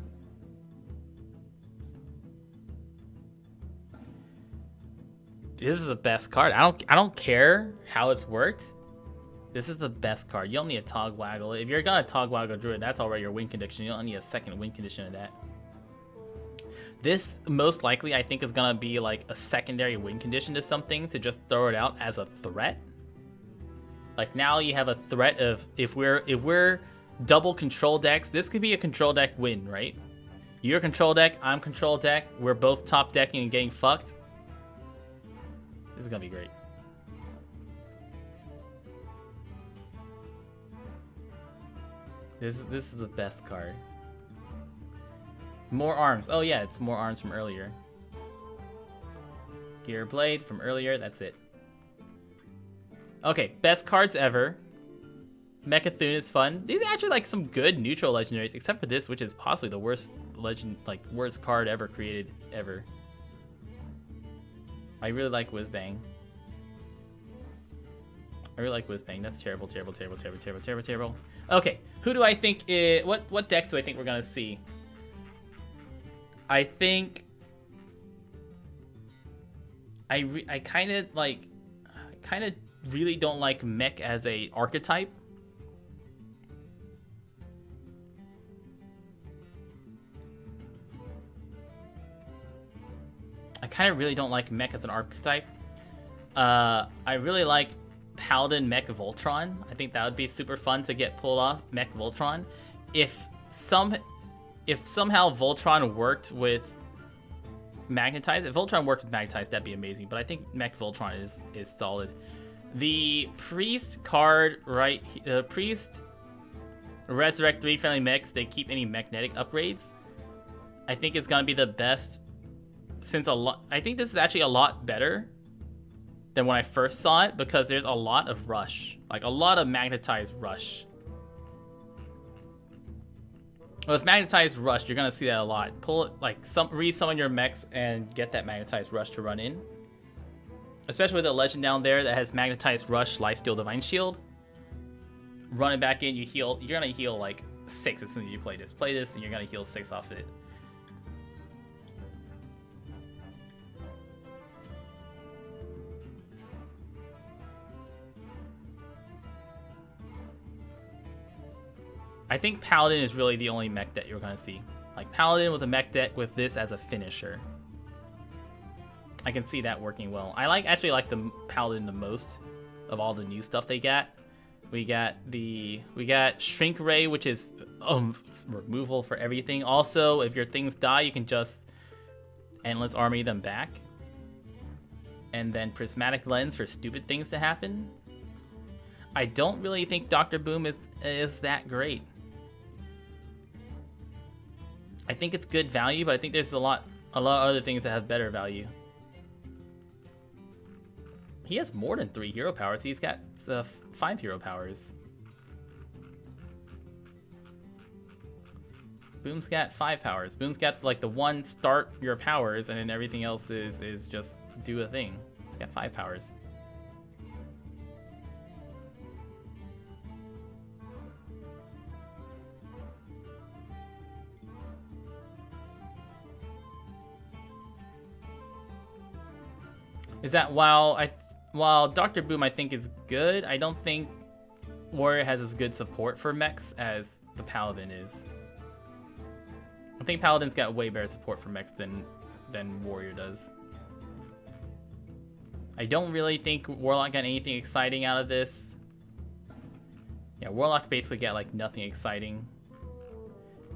This is the best card. I don't care how it's worked. This is the best card. You don't need a Togwaggle. If you're gonna Togwaggle Druid, that's already your win condition. You don't need a second win condition of that. This most likely, I think, is gonna be like a secondary win condition to something, to just throw it out as a threat. Like now you have a threat of if we're double control decks, this could be a control deck win, right? You're control deck, I'm control deck. We're both top decking and getting fucked. This is gonna be great. This is the best card. More arms. Oh yeah, it's more arms from earlier. Gear Blade from earlier, that's it. Okay, best cards ever. Mechathune is fun. These are actually like some good neutral legendaries, except for this, which is possibly the worst worst card ever created ever. I really like Whizbang. I really like Whizbang. That's terrible, terrible, terrible, terrible, terrible, terrible, terrible. Okay, who do I think is... What decks do I think we're gonna see? I think... I kind of really don't like mech as a archetype. I kind of really don't like mech as an archetype. I really like Paladin Mech Voltron. I think that would be super fun to get pulled off, Mech Voltron. If somehow Voltron worked with Magnetize, if Voltron worked with Magnetize, that'd be amazing. But I think Mech Voltron is solid. The Priest card, right? Priest resurrect 3 friendly mechs. They keep any magnetic upgrades. I think it's gonna be the best. Since I think this is actually a lot better than when I first saw it, because there's a lot of rush, like a lot of magnetized rush. With magnetized rush, you're gonna see that a lot. Pull it, like resummon your mechs and get that magnetized rush to run in. Especially with a legend down there that has magnetized rush, lifesteal, divine shield. Run it back in, you heal. You're gonna heal like 6 as soon as you play this. Play this, and you're gonna heal 6 off it. I think Paladin is really the only mech deck you're going to see. Like Paladin with a mech deck with this as a finisher. I can see that working well. I actually like the Paladin the most of all the new stuff they got. We got Shrink Ray, which is removal for everything. Also, if your things die, you can just Endless Army them back. And then Prismatic Lens for stupid things to happen. I don't really think Dr. Boom is that great. I think it's good value, but I think there's a lot of other things that have better value. He has more than 3 hero powers. He's got 5 hero powers. Boom's got 5 powers. Boom's got like the one start your powers, and then everything else is just do a thing. He's got 5 powers. is that while Dr. Boom I think is good, I don't think Warrior has as good support for mechs as the Paladin is. I think Paladin's got way better support for mechs than Warrior does. I don't really think Warlock got anything exciting out of this. Yeah, Warlock basically got like nothing exciting.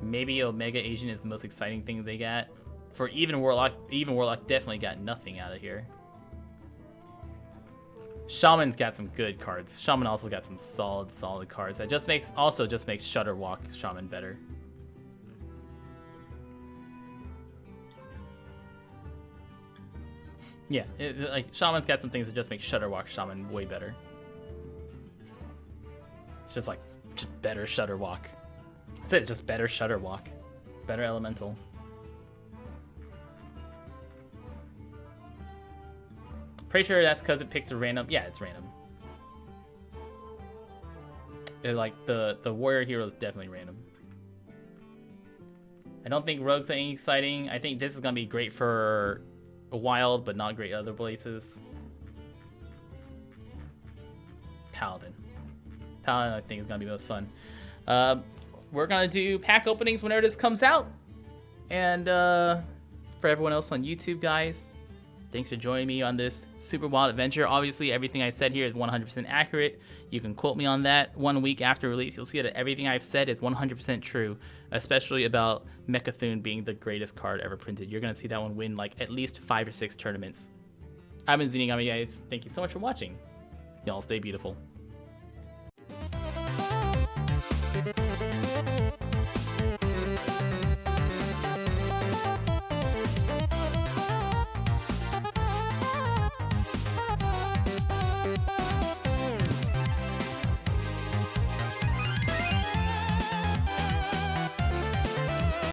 Maybe Omega Asian is the most exciting thing they got. For even Warlock definitely got nothing out of here. Shaman's got some good cards. Shaman also got some solid cards. That just makes Shudderwalk Shaman better. Yeah, like Shaman's got some things that just make Shudderwalk Shaman way better. It's just like better Shudderwalk. That's it, just better Shudderwalk. Better Elemental. Pretty sure that's because it picks a random. Yeah, it's random. Like the warrior hero is definitely random. I don't think Rogue's any exciting. I think this is gonna be great for Wild, but not great other places. Paladin I think is gonna be most fun. We're gonna do pack openings whenever this comes out, and for everyone else on YouTube, guys, thanks for joining me on this super wild adventure. Obviously, everything I said here is 100% accurate. You can quote me on that. 1 week after release, you'll see that everything I've said is 100% true, especially about Mechathune being the greatest card ever printed. You're going to see that one win like at least 5 or 6 tournaments. I've been Zenigami, guys. Thank you so much for watching. Y'all stay beautiful.